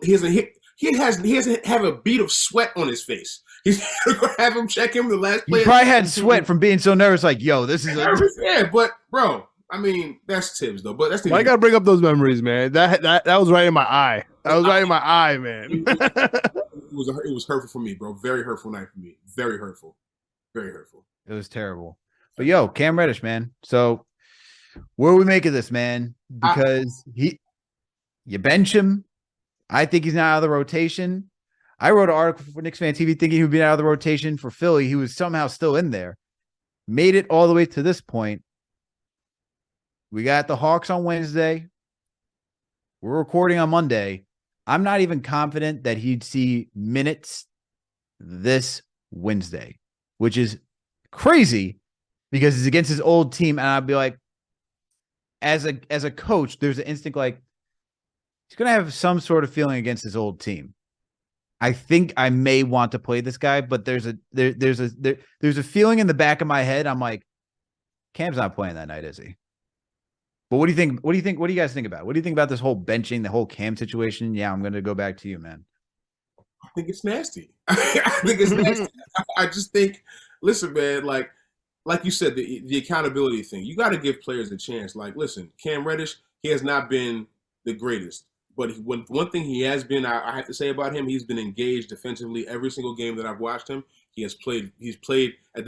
Speaker 4: He hasn't have a bead of sweat on his face. He's gonna have him check him the last play.
Speaker 2: He probably had sweat from being so nervous. Like, yo, this is
Speaker 4: yeah, but bro, I mean, that's Tibbs though. But that's
Speaker 3: I gotta bring up those memories, man. That was right in my eye. That was right in my eye, man.
Speaker 4: It was hurtful for me, bro. Very hurtful night for me. Very hurtful. Very hurtful.
Speaker 2: It was terrible. But yo, Cam Reddish, man. So what do we make of this, man? Because you bench him. I think he's not out of the rotation. I wrote an article for Knicks Fan TV thinking he would be out of the rotation for Philly. He was somehow still in there. Made it all the way to this point. We got the Hawks on Wednesday. We're recording on Monday. I'm not even confident that he'd see minutes this Wednesday, which is crazy because it's against his old team. And I'd be like, as a coach, there's an instinct like he's going to have some sort of feeling against his old team. I think I may want to play this guy, but there's a feeling in the back of my head. I'm like, Cam's not playing that night, is he? But what do you think? What do you guys think about it? What do you think about this whole benching, the whole Cam situation? Yeah, I'm going to go back to you, man.
Speaker 4: I think it's nasty. I think it's nasty. I just think, listen, man, like you said, the accountability thing. You got to give players a chance. Like, listen, Cam Reddish, he has not been the greatest. But one thing he has been, I have to say about him, he's been engaged defensively every single game that I've watched him. He's played at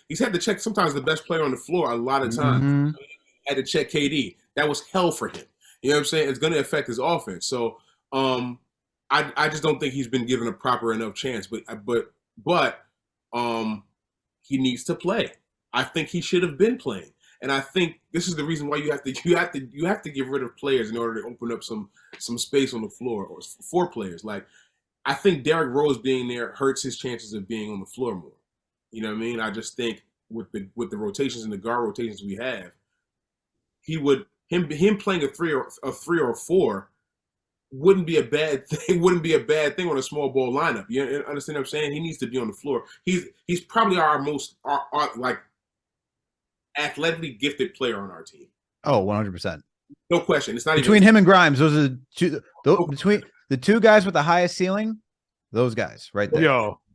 Speaker 4: he's had to check sometimes the best player on the floor a lot of times.
Speaker 2: Mm-hmm.
Speaker 4: Had to check KD. That was hell for him. You know what I'm saying? It's going to affect his offense. So I just don't think he's been given a proper enough chance. But he needs to play. I think he should have been playing. And I think this is the reason why you have to get rid of players in order to open up some space on the floor or for players. Like, I think Derrick Rose being there hurts his chances of being on the floor more. You know what I mean? I just think with the rotations and the guard rotations we have, him playing a three or a four wouldn't be a bad thing. Wouldn't be a bad thing on a small ball lineup. You understand what I'm saying? He needs to be on the floor. He's probably our most like athletically gifted player on our team.
Speaker 2: Oh, 100%.
Speaker 4: No question. It's not
Speaker 2: between him and Grimes. Those are between the two guys with the highest ceiling. Those guys right there.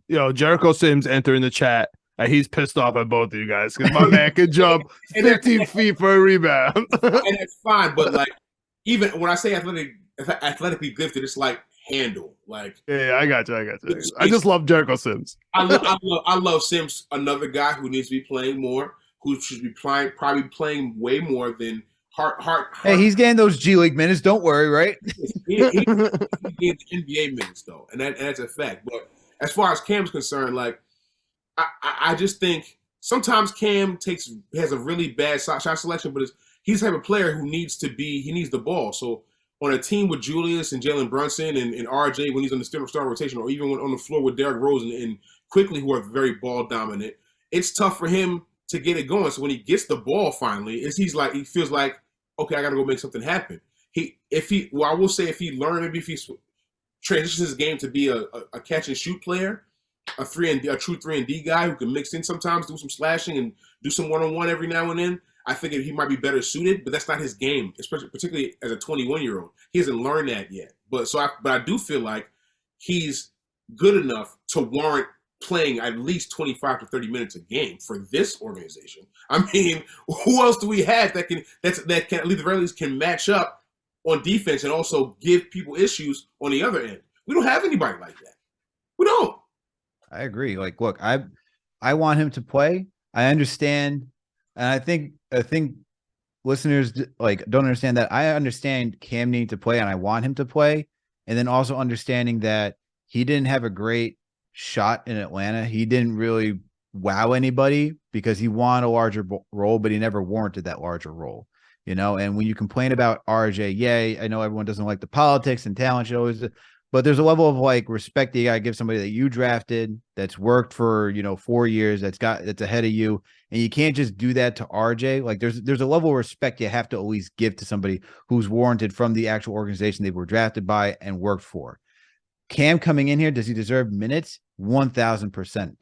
Speaker 3: Yo, Jericho Sims entering the chat. He's pissed off at both of you guys because my man can jump 15 feet for a rebound.
Speaker 4: And that's fine, but like, even when I say athletically gifted, it's like handle. Like,
Speaker 3: yeah, I got you. I just love Jericho Sims.
Speaker 4: I love Sims. Another guy who needs to be playing more, who should be probably playing way more than Hart.
Speaker 2: Hey, he's getting those G League minutes. Don't worry, right?
Speaker 4: He's getting NBA minutes though, and that's a fact. But as far as Cam's concerned, like, I just think sometimes Cam has a really bad shot selection, but he's the type of player who needs the ball. So on a team with Julius and Jalen Brunson and RJ when he's on the star rotation, or even when on the floor with Derrick Rose and Quickly, who are very ball dominant, it's tough for him to get it going. So when he gets the ball finally, he feels like, okay, I got to go make something happen. I will say if he transitions his game to be a catch and shoot player, a true 3-and-D guy who can mix in sometimes, do some slashing and do some one-on-one every now and then, I think he might be better suited, but that's not his game, especially particularly as a 21-year-old. He hasn't learned that yet. But I do feel like he's good enough to warrant playing at least 25 to 30 minutes a game for this organization. I mean, who else do we have that can at the very least can match up on defense and also give people issues on the other end? We don't have anybody like that. We don't.
Speaker 2: I agree. Like, look, I want him to play. I understand, and I think listeners like don't understand that. I understand Cam needing to play, and I want him to play, and then also understanding that he didn't have a great shot in Atlanta. He didn't really wow anybody because he wanted a larger role, but he never warranted that larger role. You know, and when you complain about RJ, yay, I know everyone doesn't like the politics and talent should always. But there's a level of like respect that you gotta give somebody that you drafted, that's worked for 4 years, that's ahead of you, and you can't just do that to RJ. Like there's a level of respect you have to always give to somebody who's warranted from the actual organization they were drafted by and worked for. Cam coming in here, does he deserve minutes? 1,000%.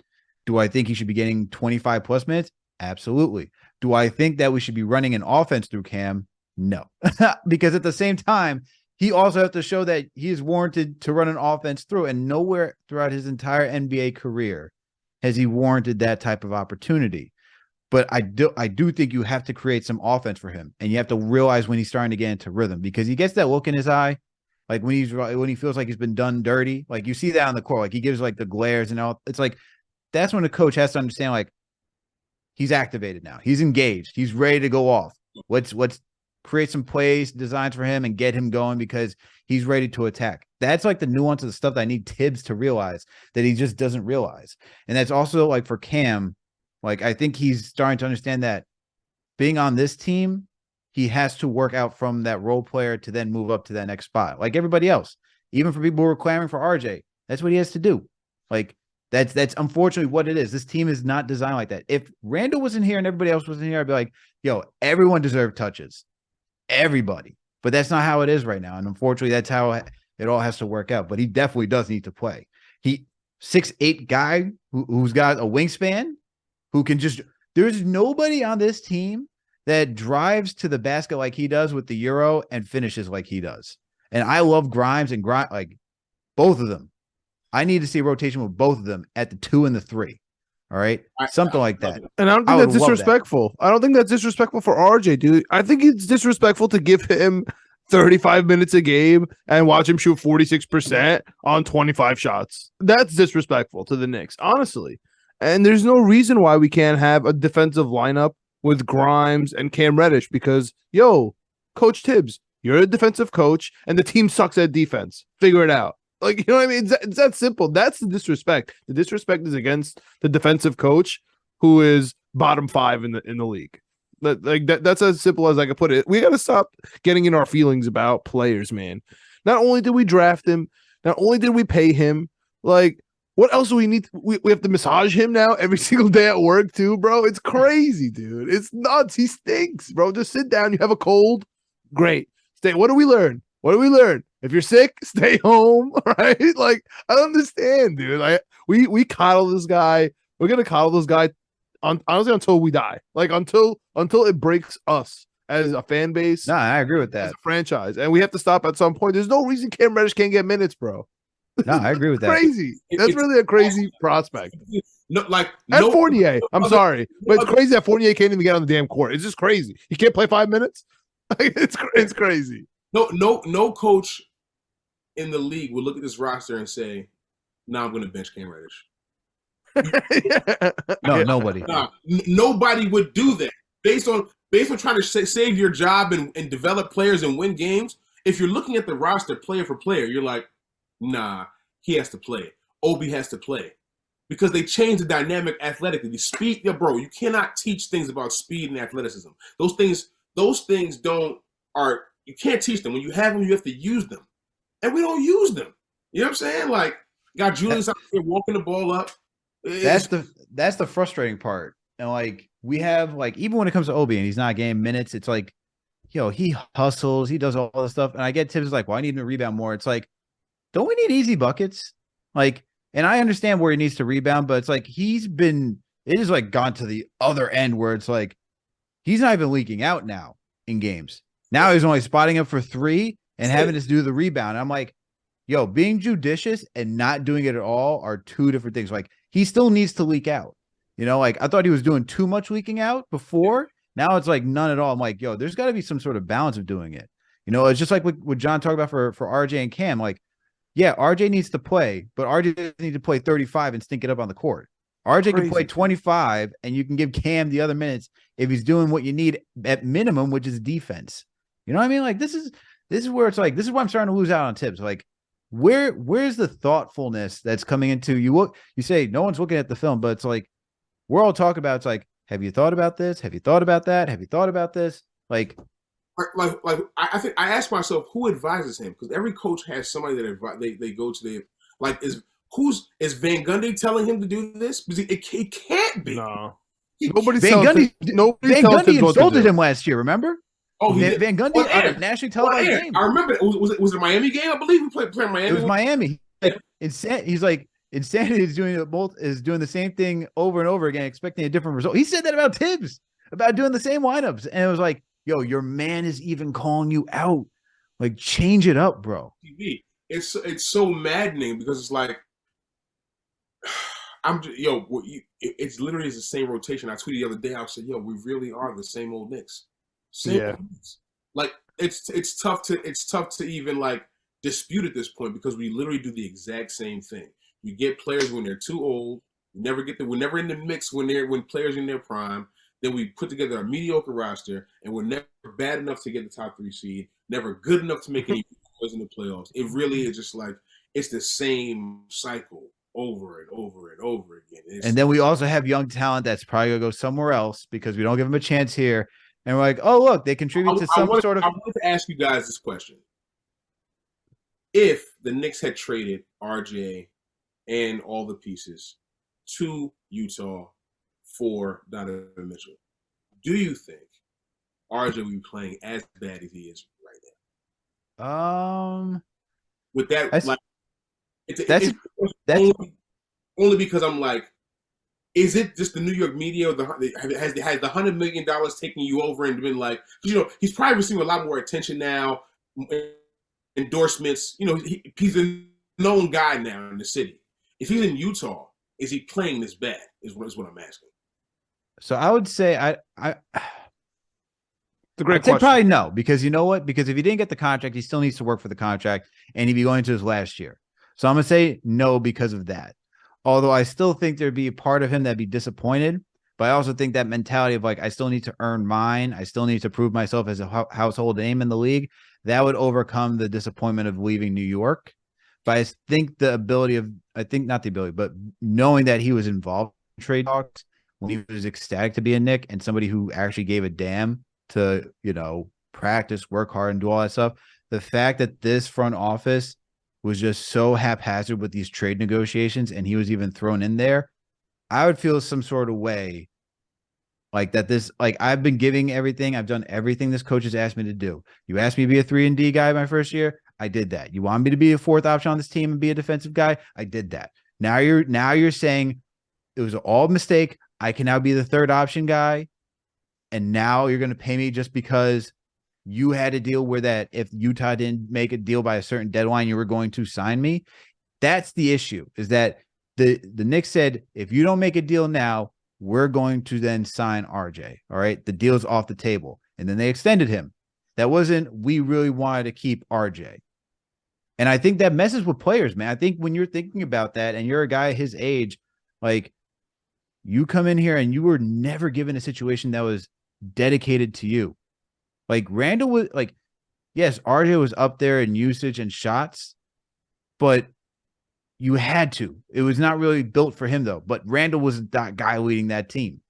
Speaker 2: Do I think he should be getting 25 plus minutes? Absolutely. Do I think that we should be running an offense through Cam? No, because at the same time, he also has to show that he is warranted to run an offense through, and nowhere throughout his entire NBA career has he warranted that type of opportunity. But I do think you have to create some offense for him, and you have to realize when he's starting to get into rhythm, because he gets that look in his eye, like when he feels like he's been done dirty. Like you see that on the court, like he gives like the glares and all. It's like that's when the coach has to understand, like he's activated now, he's engaged, he's ready to go off. Let's create some plays, designs for him, and get him going because he's ready to attack. That's like the nuance of the stuff that I need Tibbs to realize that he just doesn't realize. And that's also like for Cam, like I think he's starting to understand that being on this team, he has to work out from that role player to then move up to that next spot. Like everybody else, Even for people who are clamoring for RJ, that's what he has to do. Like, that's unfortunately what it is. This team is not designed like that. If Randall wasn't here and everybody else wasn't here, I'd be like, yo, everyone deserved touches. Everybody. But that's not how it is right now. And unfortunately, that's how it all has to work out. But he definitely does need to play. 6'8" guy who's got a wingspan, who can just, there's nobody on this team that drives to the basket like he does with the Euro and finishes like he does. And I love Grimes and like both of them. I need to see a rotation with both of them at the 2 and the 3. All right. Something like that.
Speaker 3: And I don't think that's disrespectful. I don't think that's disrespectful for RJ, dude. I think it's disrespectful to give him 35 minutes a game and watch him shoot 46% on 25 shots. That's disrespectful to the Knicks, honestly. And there's no reason why we can't have a defensive lineup with Grimes and Cam Reddish because, yo, Coach Tibbs, you're a defensive coach and the team sucks at defense. Figure it out. Like, you know what I mean? It's that simple. That's the disrespect. The disrespect is against the defensive coach who is bottom 5 in the league. That's as simple as I can put it. We got to stop getting in our feelings about players, man. Not only did we draft him, not only did we pay him, like, what else do we need? We have to massage him now every single day at work too, bro. It's crazy, dude. It's nuts. He stinks, bro. Just sit down. You have a cold. Great. Stay. What do we learn? What do we learn? If you're sick, stay home. Right? Like, I don't understand, dude. Like, we coddle this guy. We're gonna coddle this guy honestly until we die. Like until it breaks us as a fan base.
Speaker 2: No, I agree with that.
Speaker 3: As a franchise, and we have to stop at some point. There's no reason Cam Reddish can't get minutes, bro.
Speaker 2: No, I agree with that.
Speaker 3: Crazy. That's really a crazy prospect.
Speaker 4: No,
Speaker 3: at Fournier. I'm sorry, but it's crazy that Fournier can't even get on the damn court. It's just crazy. He can't play 5 minutes. It's crazy.
Speaker 4: No coach in the league would look at this roster and say, "Nah, I'm going to bench Cam Reddish."
Speaker 2: No, nobody.
Speaker 4: Nobody would do that based on trying to save your job and develop players and win games. If you're looking at the roster player for player, you're like, nah, he has to play. Obi has to play because they change the dynamic athletically. The speed, bro, you cannot teach things about speed and athleticism. Those things you can't teach them. When you have them, you have to use them, and we don't use them. You know what I'm saying? Like, got Julius out there walking the ball up.
Speaker 2: That's the frustrating part. And like, we have, like, even when it comes to Obi and he's not getting minutes, it's like, yo, he hustles, he does all this stuff. And I get Tibbs like, well, I need him to rebound more. It's like, don't we need easy buckets? Like, and I understand where he needs to rebound, but it's like it has like gone to the other end where it's like he's not even leaking out now in games. Now he's only spotting up for 3 and having to do the rebound. I'm like, yo, being judicious and not doing it at all are two different things. Like, he still needs to leak out. You know, like, I thought he was doing too much leaking out before. Now it's like none at all. I'm like, yo, there's got to be some sort of balance of doing it. You know, it's just like what John talked about for RJ and Cam. Like, yeah, RJ needs to play, but RJ doesn't need to play 35 and stink it up on the court. RJ can play 25, and you can give Cam the other minutes if he's doing what you need at minimum, which is defense. You know what I mean? Like, this is where it's like, this is why I'm starting to lose out on Tibbs. Like, where's the thoughtfulness that's coming into you say no one's looking at the film, but it's like, we're all talking about, it's like, have you thought about this? Have you thought about that? Have you thought about this? Like
Speaker 4: I think I ask myself, who advises him? Because every coach has somebody that they go to. Is Van Gundy telling him to do this? Because it can't be.
Speaker 3: No,
Speaker 2: Van Gundy insulted him last year. Remember?
Speaker 4: Oh,
Speaker 2: Van Gundy on a nationally televised game.
Speaker 4: I remember. Was it a Miami game? I believe we played Miami.
Speaker 2: It was Miami. He's like, Insanity is doing the same thing over and over again, expecting a different result. He said that about Tibbs, about doing the same lineups, and it was like, yo, your man is even calling you out. Like, change it up, bro.
Speaker 4: It's so maddening because it's like, it's literally the same rotation. I tweeted the other day. I said, yo, we really are the same old Knicks. Old Knicks. Like, it's tough to even like dispute at this point because we literally do the exact same thing. You get players when they're too old. We're never in the mix when players are in their prime. Then we put together a mediocre roster, and we're never bad enough to get the top 3 seed, never good enough to make any noise in the playoffs. It really is just like, it's the same cycle over and over and over again.
Speaker 2: And then we also have young talent that's probably going to go somewhere else because we don't give them a chance here. And we're like, oh, look, they contribute to some sort of.
Speaker 4: I wanted to ask you guys this question. if the Knicks had traded RJ and all the pieces to Utah for Donovan Mitchell, do you think RJ would be playing as bad as he is right now? With that,
Speaker 2: that's
Speaker 4: like,
Speaker 2: that's
Speaker 4: only because I'm like, is it just the New York media? Or has the $100 million taken you over and been like, he's probably receiving a lot more attention now, endorsements. He's a known guy now in the city. If he's in Utah, is he playing this bad? Is what I'm asking.
Speaker 2: so I would say
Speaker 3: It's a great
Speaker 2: I'd say
Speaker 3: question.
Speaker 2: probably no, because you know what? Because if he didn't get the contract, he still needs to work for the contract, and he'd be going to his last year. So I'm gonna say no because of that. Although I still think there'd be a part of him that'd be disappointed, but I also think that mentality of like, I still need to earn mine. I still need to prove myself as a household name in the league. That would overcome the disappointment of leaving New York. But I think but knowing that he was involved in trade talks when he was ecstatic to be a Knick and somebody who actually gave a damn to, practice, work hard, and do all that stuff. The fact that this front office was just so haphazard with these trade negotiations and he was even thrown in there, I would feel some sort of way like that. I've been giving everything. I've done everything this coach has asked me to do. You asked me to be a 3-and-D guy my first year. I did that. You want me to be a fourth option on this team and be a defensive guy? I did that. Now you're saying it was all a mistake. I can now be the third option guy. And now you're going to pay me just because you had a deal where that if Utah didn't make a deal by a certain deadline, you were going to sign me. That's the issue, is that the Knicks said, if you don't make a deal now, we're going to then sign RJ. All right. The deal's off the table. And then they extended him. That wasn't, we really wanted to keep RJ. And I think that messes with players, man. I think when you're thinking about that and you're a guy his age, like, you come in here and you were never given a situation that was dedicated to you. Like Randall was like, yes, RJ was up there in usage and shots, but you had to. It was not really built for him though. But Randall was that guy leading that team.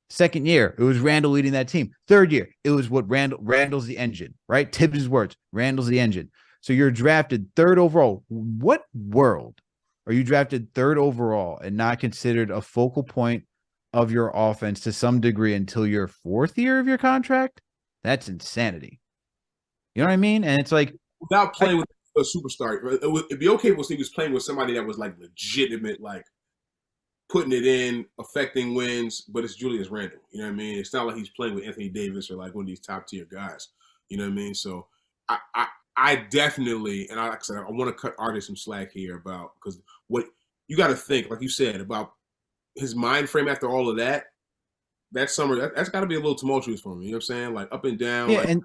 Speaker 2: Second year, it was Randall leading that team. Third year, it was what Randall's the engine, right? Tibbs' words, Randall's the engine. So you're drafted third overall. What world are you drafted third overall and not considered a focal point of your offense to some degree until your fourth year of your contract? That's insanity. You know what I mean? And it's like,
Speaker 4: without playing with a superstar, it'd be okay if he was playing with somebody that was like legitimate, like putting it in, affecting wins, but it's Julius Randle. You know what I mean? It's not like he's playing with Anthony Davis or like one of these top tier guys. You know what I mean? So I definitely, and like I said, I want to cut RJ some slack here about, because what you got to think, like you said, about his mind frame after all of that summer, that's got to be a little tumultuous for me. You know what I'm saying? Like up and down,
Speaker 2: yeah,
Speaker 4: like
Speaker 2: and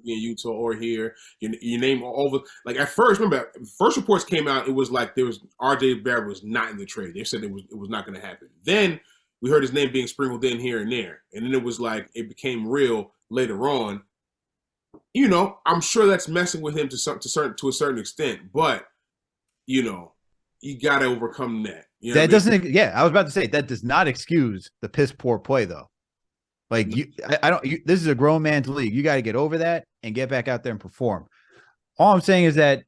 Speaker 4: in Utah or here. You name all the, like at first, remember, first reports came out, it was like there was RJ Barrett was not in the trade. They said it was not going to happen. Then we heard his name being sprinkled in here and there. And then it was like, it became real later on. I'm sure that's messing with him to a certain extent, but you got to overcome that. You know
Speaker 2: that doesn't. Yeah, I was about to say that does not excuse the piss poor play though. Like I don't. This is a grown man's league. You got to get over that and get back out there and perform. All I'm saying is that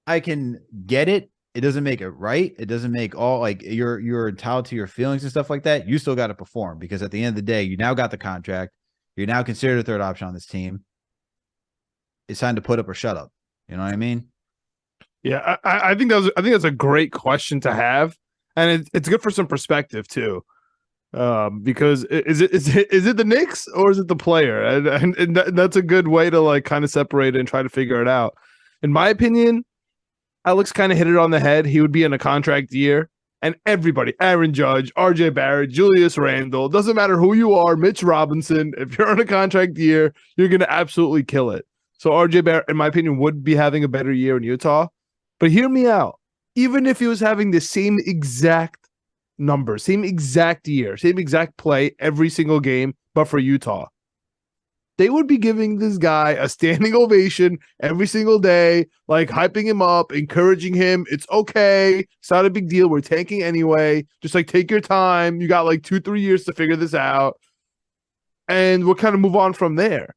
Speaker 2: I can get it. It doesn't make it right. It doesn't make all like you're entitled to your feelings and stuff like that. You still got to perform, because at the end of the day, you now got the contract. You're now considered a third option on this team. It's time to put up or shut up. You know what I mean?
Speaker 3: Yeah, I think that's a great question to have, and it's good for some perspective too. Because is it the Knicks or is it the player? And that's a good way to like kind of separate it and try to figure it out. In my opinion, Alex kind of hit it on the head. He would be in a contract year, and everybody, Aaron Judge, RJ Barrett, Julius Randle, doesn't matter who you are, Mitch Robinson, if you're on a contract year, you're going to absolutely kill it. So RJ Barrett, in my opinion, would be having a better year in Utah. But hear me out. Even if he was having the same exact number, same exact year, same exact play every single game, but for Utah, they would be giving this guy a standing ovation every single day, like hyping him up, encouraging him. It's okay. It's not a big deal. We're tanking anyway. Just like take your time. You got like 2-3 years to figure this out. And we'll kind of move on from there.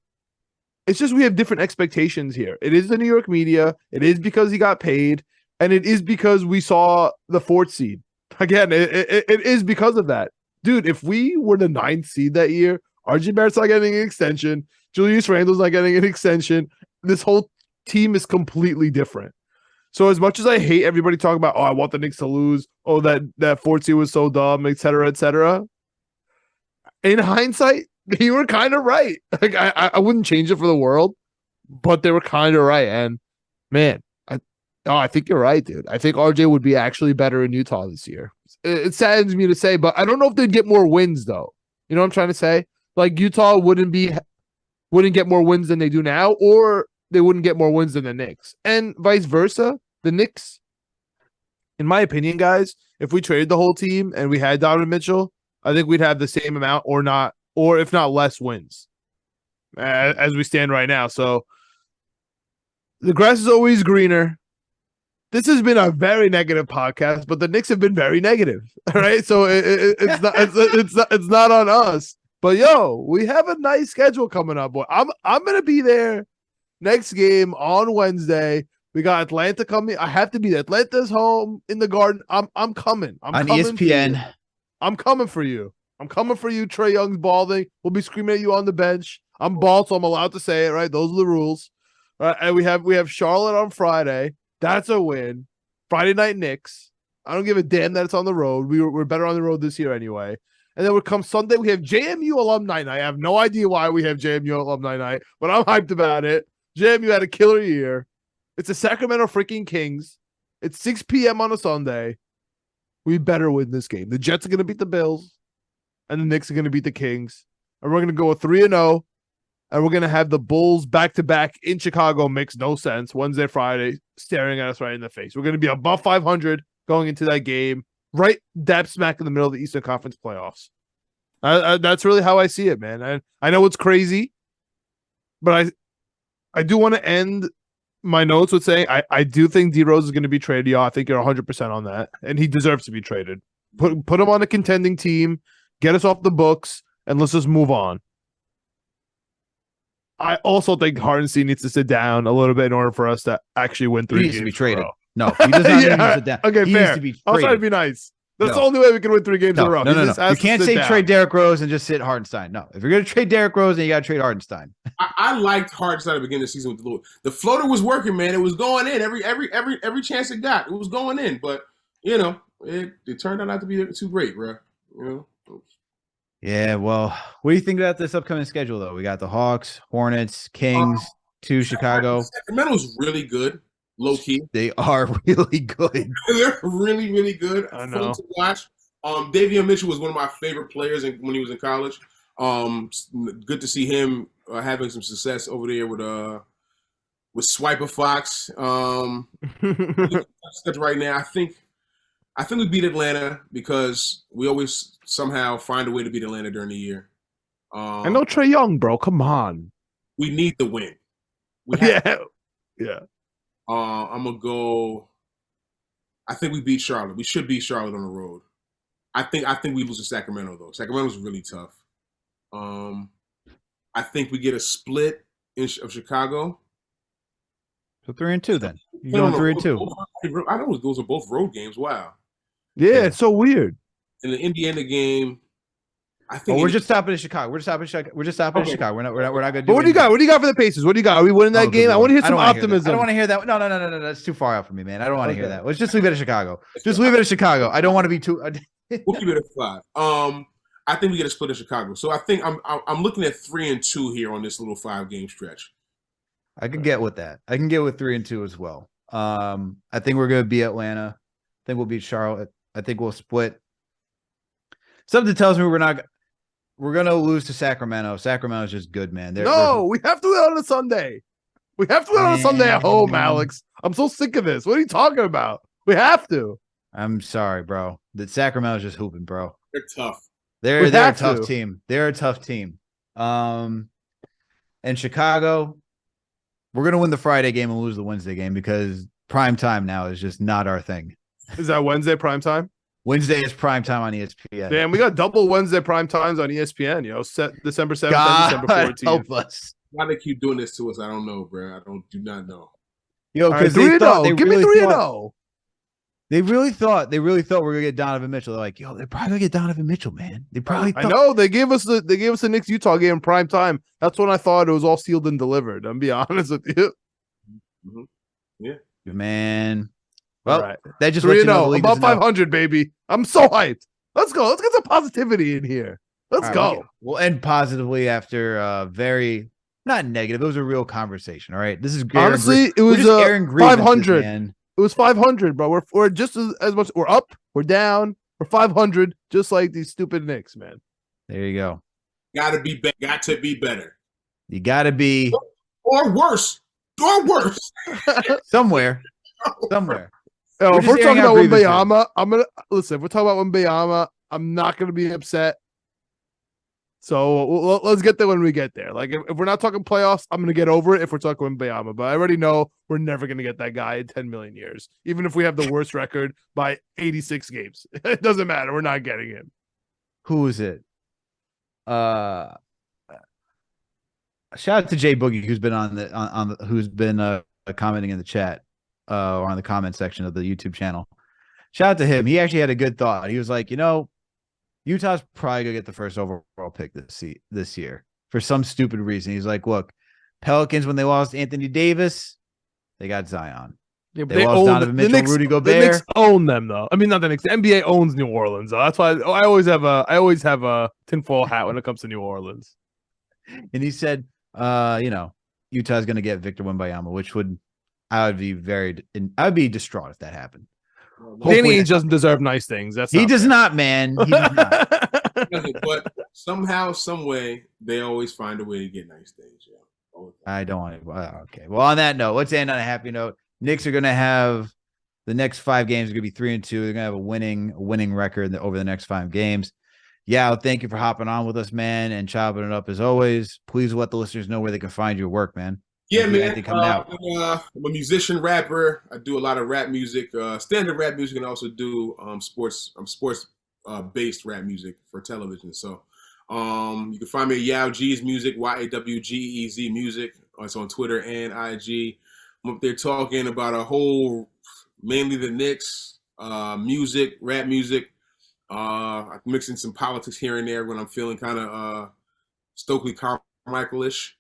Speaker 3: It's just we have different expectations here. It is the New York media. It is because he got paid, and it is because we saw the 4th seed. Again, it is because of that. Dude, if we were the 9th seed that year, RJ Barrett's not getting an extension. Julius Randle's not getting an extension. This whole team is completely different. So as much as I hate everybody talking about, I want the Knicks to lose. Oh, that 4th seed was so dumb, et cetera, et cetera. In hindsight, they were kind of right. Like I wouldn't change it for the world, but they were kind of right. And man, I think you're right, dude. I think RJ would be actually better in Utah this year. It saddens me to say, but I don't know if they'd get more wins though. You know what I'm trying to say? Like Utah wouldn't get more wins than they do now, or they wouldn't get more wins than the Knicks, and vice versa. The Knicks, in my opinion, guys, if we traded the whole team and we had Donovan Mitchell, I think we'd have the same amount or not, or if not less wins as we stand right now. So the grass is always greener. This has been a very negative podcast, but the Knicks have been very negative. All right. So it's not on us. But we have a nice schedule coming up. Boy, I'm gonna be there next game on Wednesday. We got Atlanta coming. I have to be there. Atlanta's home in the Garden. I'm coming. I'm
Speaker 2: on
Speaker 3: coming
Speaker 2: ESPN.
Speaker 3: I'm coming for you. I'm coming for you. Trae Young's balding. We'll be screaming at you on the bench. I'm bald, so I'm allowed to say it, right? Those are the rules. And we have Charlotte on Friday. That's a win. Friday night Knicks. I don't give a damn that it's on the road. We're better on the road this year anyway. And then we come Sunday, we have JMU Alumni Night. I have no idea why we have JMU Alumni Night, but I'm hyped about it. JMU had a killer year. It's the Sacramento freaking Kings. It's 6 p.m. on a Sunday. We better win this game. The Jets are going to beat the Bills, and the Knicks are going to beat the Kings. And we're going to go 3-0, and we're going to have the Bulls back-to-back in Chicago. Makes no sense. Wednesday, Friday, staring at us right in the face. We're going to be above 500 going into that game, right dab smack in the middle of the Eastern Conference playoffs. That's really how I see it, man. I know it's crazy, but I do want to end my notes with saying I do think D Rose is going to be traded. Yeah, I think you're 100% on that, and he deserves to be traded. Put him on a contending team, get us off the books, and let's just move on. I also think Hardenstein needs to sit down a little bit in order for us to actually win 3 games.
Speaker 2: He needs to be traded. No, he does not need to sit down.
Speaker 3: Okay,
Speaker 2: he
Speaker 3: fair.
Speaker 2: Needs to be
Speaker 3: I'll try to be nice. That's the only way we can win 3 games in a row.
Speaker 2: No. You can't say trade Derrick Rose and just sit Hardenstein. No, if you're going to trade Derrick Rose, then you got to trade Hardenstein.
Speaker 4: I liked Hardenstein at the beginning of the season with the Lord. The floater was working, man. It was going in every chance it got. It was going in, but it turned out not to be too great, bro.
Speaker 2: Yeah, well, what do you think about this upcoming schedule, though? We got the Hawks, Hornets, Kings, to Chicago.
Speaker 4: Sacramento's really good, low key.
Speaker 2: They are really good.
Speaker 4: They're really, really good.
Speaker 3: I know.
Speaker 4: Fun to watch. Davion Mitchell was one of my favorite players when he was in college. Good to see him having some success over there with Swiper Fox. Right now, I think we beat Atlanta because we always somehow find a way to beat Atlanta during the year.
Speaker 3: I know Trae Young, bro. Come on.
Speaker 4: We need the win.
Speaker 3: Yeah.
Speaker 4: I'm gonna go. I think we beat Charlotte. We should beat Charlotte on the road. I think we lose to Sacramento though. Sacramento's really tough. I think we get a split of Chicago.
Speaker 2: So 3-2 then. You're going 3-2.
Speaker 4: I know those are both road games. Wow.
Speaker 3: Yeah, it's so weird.
Speaker 4: In the Indiana game, I think
Speaker 2: we're just stopping in Chicago. We're just stopping in Chicago. We're not going to do.
Speaker 3: But what do you got? What do you got for the Pacers? What do you got? Are we winning that game? I want to hear some optimism.
Speaker 2: I don't want to hear that. No. That's too far out for me, man. I don't want to hear that. Let's just leave it at Chicago. Just leave it at Chicago. I don't want to be too.
Speaker 4: We'll keep it at 5. I think we get a split in Chicago. So I think I'm looking at 3-2 here on this little 5-game stretch.
Speaker 2: I can get with that. I can get with 3-2 as well. I think we're going to beat Atlanta. I think we'll beat Charlotte. I think we'll split. Something tells me we're going to lose to Sacramento. Sacramento's just good, man.
Speaker 3: We have to win on a Sunday. We have to win on a Sunday at home, Alex. I'm so sick of this. What are you talking about? We have to.
Speaker 2: I'm sorry, bro. The Sacramento's just hooping, bro.
Speaker 4: They're tough.
Speaker 2: They're a tough team. They're a tough team. And Chicago, we're going to win the Friday game and lose the Wednesday game because prime time now is just not our thing.
Speaker 3: Is that Wednesday prime time?
Speaker 2: Wednesday is prime time on ESPN.
Speaker 3: Damn, we got double Wednesday prime times on ESPN. Set December 7th and December 14th.
Speaker 2: Help us.
Speaker 4: Why they keep doing this to us, I don't know, bro. Do not know.
Speaker 2: Yo,
Speaker 3: All right,
Speaker 2: because they thought
Speaker 3: 3-0. Give me 3-0.
Speaker 2: they really thought we were gonna get Donovan Mitchell. They're like, yo, they're probably gonna get Donovan Mitchell, man. They probably
Speaker 3: I know they gave us the Knicks Utah game in prime time. That's when I thought it was all sealed and delivered. I'm be honest with you.
Speaker 4: Mm-hmm. Yeah,
Speaker 2: man. Well,
Speaker 3: right.
Speaker 2: that just lets you know the league
Speaker 3: about
Speaker 2: doesn't know.
Speaker 3: 500, baby. I'm so hyped. Let's go. Let's get some positivity in here. Let's go.
Speaker 2: We'll end positively after very not negative. It was a real conversation. All right. This is
Speaker 3: honestly, it was
Speaker 2: airing
Speaker 3: 500.
Speaker 2: Man.
Speaker 3: It was 500, bro. We're just as much. We're up. We're down. We're 500, just like these stupid Knicks, man.
Speaker 2: There you go.
Speaker 4: Got to be better.
Speaker 2: You got to be
Speaker 4: or worse.
Speaker 2: somewhere.
Speaker 3: If we're talking about Wembanyama, I'm gonna listen. If we're talking about Wembanyama, I'm not gonna be upset. So let's get there when we get there. Like if we're not talking playoffs, I'm gonna get over it. If we're talking Wembanyama, but I already know we're never gonna get that guy in 10 million years, even if we have the worst record by 86 games. It doesn't matter. We're not getting him.
Speaker 2: Who is it? Shout out to Jay Boogie, who's been who's been commenting in the chat or on the comment section of the YouTube channel. Shout out to him. He actually had a good thought. He was like, Utah's probably gonna get the first overall pick this year for some stupid reason. He's like, look, Pelicans, when they lost Anthony Davis, they got Zion.
Speaker 3: Yeah,
Speaker 2: they lost Donovan Mitchell, Rudy Gobert.
Speaker 3: The Knicks own them, though. I mean, not the Knicks. The NBA owns New Orleans, though. That's why I always have a tinfoil hat when it comes to New Orleans.
Speaker 2: And he said, Utah's going to get Victor Wembanyama, which I would be distraught if that happened.
Speaker 3: Danny Ainge doesn't deserve nice things.
Speaker 2: He does not, man. He does not.
Speaker 4: But somehow, some way, they always find a way to get nice things. Yeah.
Speaker 2: I don't want to. Okay. Well, on that note, let's end on a happy note. Knicks are going to have the next 5 games are going to be 3-2. They're going to have a winning record over the next 5 games. Yeah, thank you for hopping on with us, man, and chopping it up as always. Please let the listeners know where they can find your work, man.
Speaker 4: Yeah, man. I'm a musician, rapper. I do a lot of rap music, standard rap music, and also do sports based rap music for television. So you can find me at Yaw Geez Music, YAWGEZ Music. It's on Twitter and IG. I'm up there talking about mainly the Knicks, music, rap music. I'm mixing some politics here and there when I'm feeling kind of Stokely Carmichael-ish.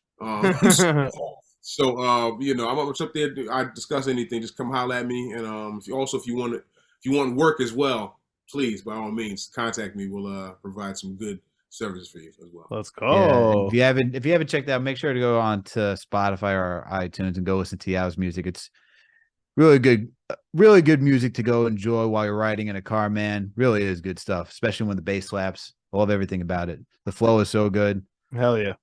Speaker 4: So I'm up there. I discuss anything. Just come holler at me. And if you want work as well, please by all means contact me. We'll provide some good services for you as well.
Speaker 3: Let's go.
Speaker 2: Yeah, if you haven't checked out, make sure to go on to Spotify or iTunes and go listen to Yaw's music. It's really good music to go enjoy while you're riding in a car, man. Really is good stuff, especially when the bass slaps. I love everything about it. The flow is so good.
Speaker 3: Hell yeah.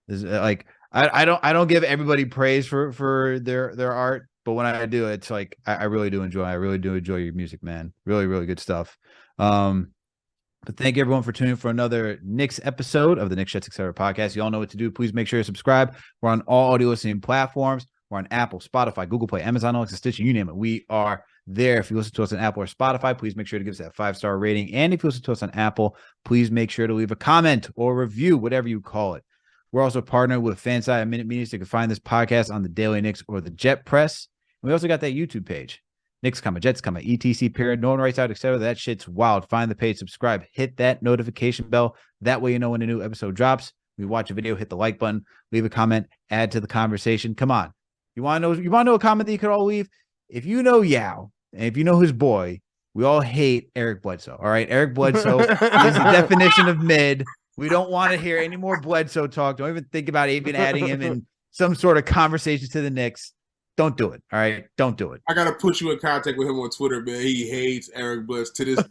Speaker 2: Like I don't give everybody praise for their art, but when I do, it's like I really do enjoy. I really do enjoy your music, man. Really, really good stuff. But thank you everyone for tuning in for another Knicks episode of the Knicks Jets Etc. podcast. You all know what to do. Please make sure to subscribe. We're on all audio listening platforms. We're on Apple, Spotify, Google Play, Amazon, Alexa, Stitcher, you name it. We are there. If you listen to us on Apple or Spotify, please make sure to give us that 5-star rating. And if you listen to us on Apple, please make sure to leave a comment or review, whatever you call it. We're also partnered with Fanside and Minute Media, so you can find this podcast on the Daily Knicks or the Jet Press. And we also got that YouTube page. Knicks, Jets, ETC period. No one writes out, etc. That shit's wild. Find the page, subscribe, hit that notification bell. That way you know when a new episode drops. We watch a video, hit the like button, leave a comment, add to the conversation. Come on. You want to know a comment that you could all leave? If you know Yaw, and if you know his boy, we all hate Eric Bledsoe. All right. Eric Bledsoe is the definition of mid. We don't want to hear any more Bledsoe talk. Don't even think about even adding him in some sort of conversation to the Knicks. Don't do it. All right. Don't do it.
Speaker 4: I got to put you in contact with him on Twitter, man. He hates Eric Bledsoe to this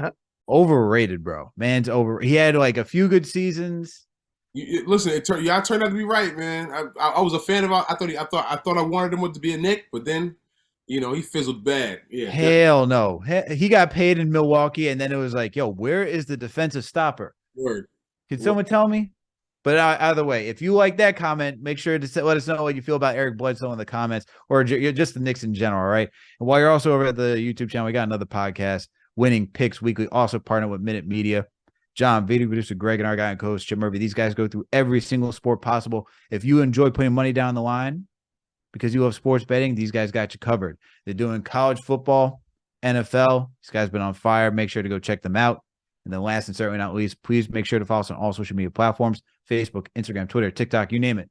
Speaker 4: day.
Speaker 2: Overrated, bro. Man's over. He had like a few good seasons.
Speaker 4: Listen, y'all turned out to be right, man. I was a fan of. I thought I wanted him to be a Knick, but then, he fizzled bad. Yeah.
Speaker 2: Hell no. He got paid in Milwaukee, and then it was like, yo, where is the defensive stopper?
Speaker 4: Word.
Speaker 2: Can someone tell me? But either way, if you like that comment, make sure to let us know what you feel about Eric Bledsoe in the comments, or just the Knicks in general, all right? And while you're also over at the YouTube channel, we got another podcast, Winning Picks Weekly, also partnered with Minute Media. John, video producer Greg, and our guy and co-host Jim Murphy. These guys go through every single sport possible. If you enjoy putting money down the line because you love sports betting, these guys got you covered. They're doing college football, NFL. These guys have been on fire. Make sure to go check them out. And then last and certainly not least, please make sure to follow us on all social media platforms, Facebook, Instagram, Twitter, TikTok, you name it.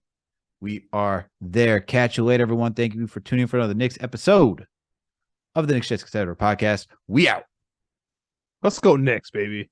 Speaker 2: We are there. Catch you later, everyone. Thank you for tuning in for another Knicks episode of the Knicks Jets Etc. podcast. We out.
Speaker 3: Let's go Knicks, baby.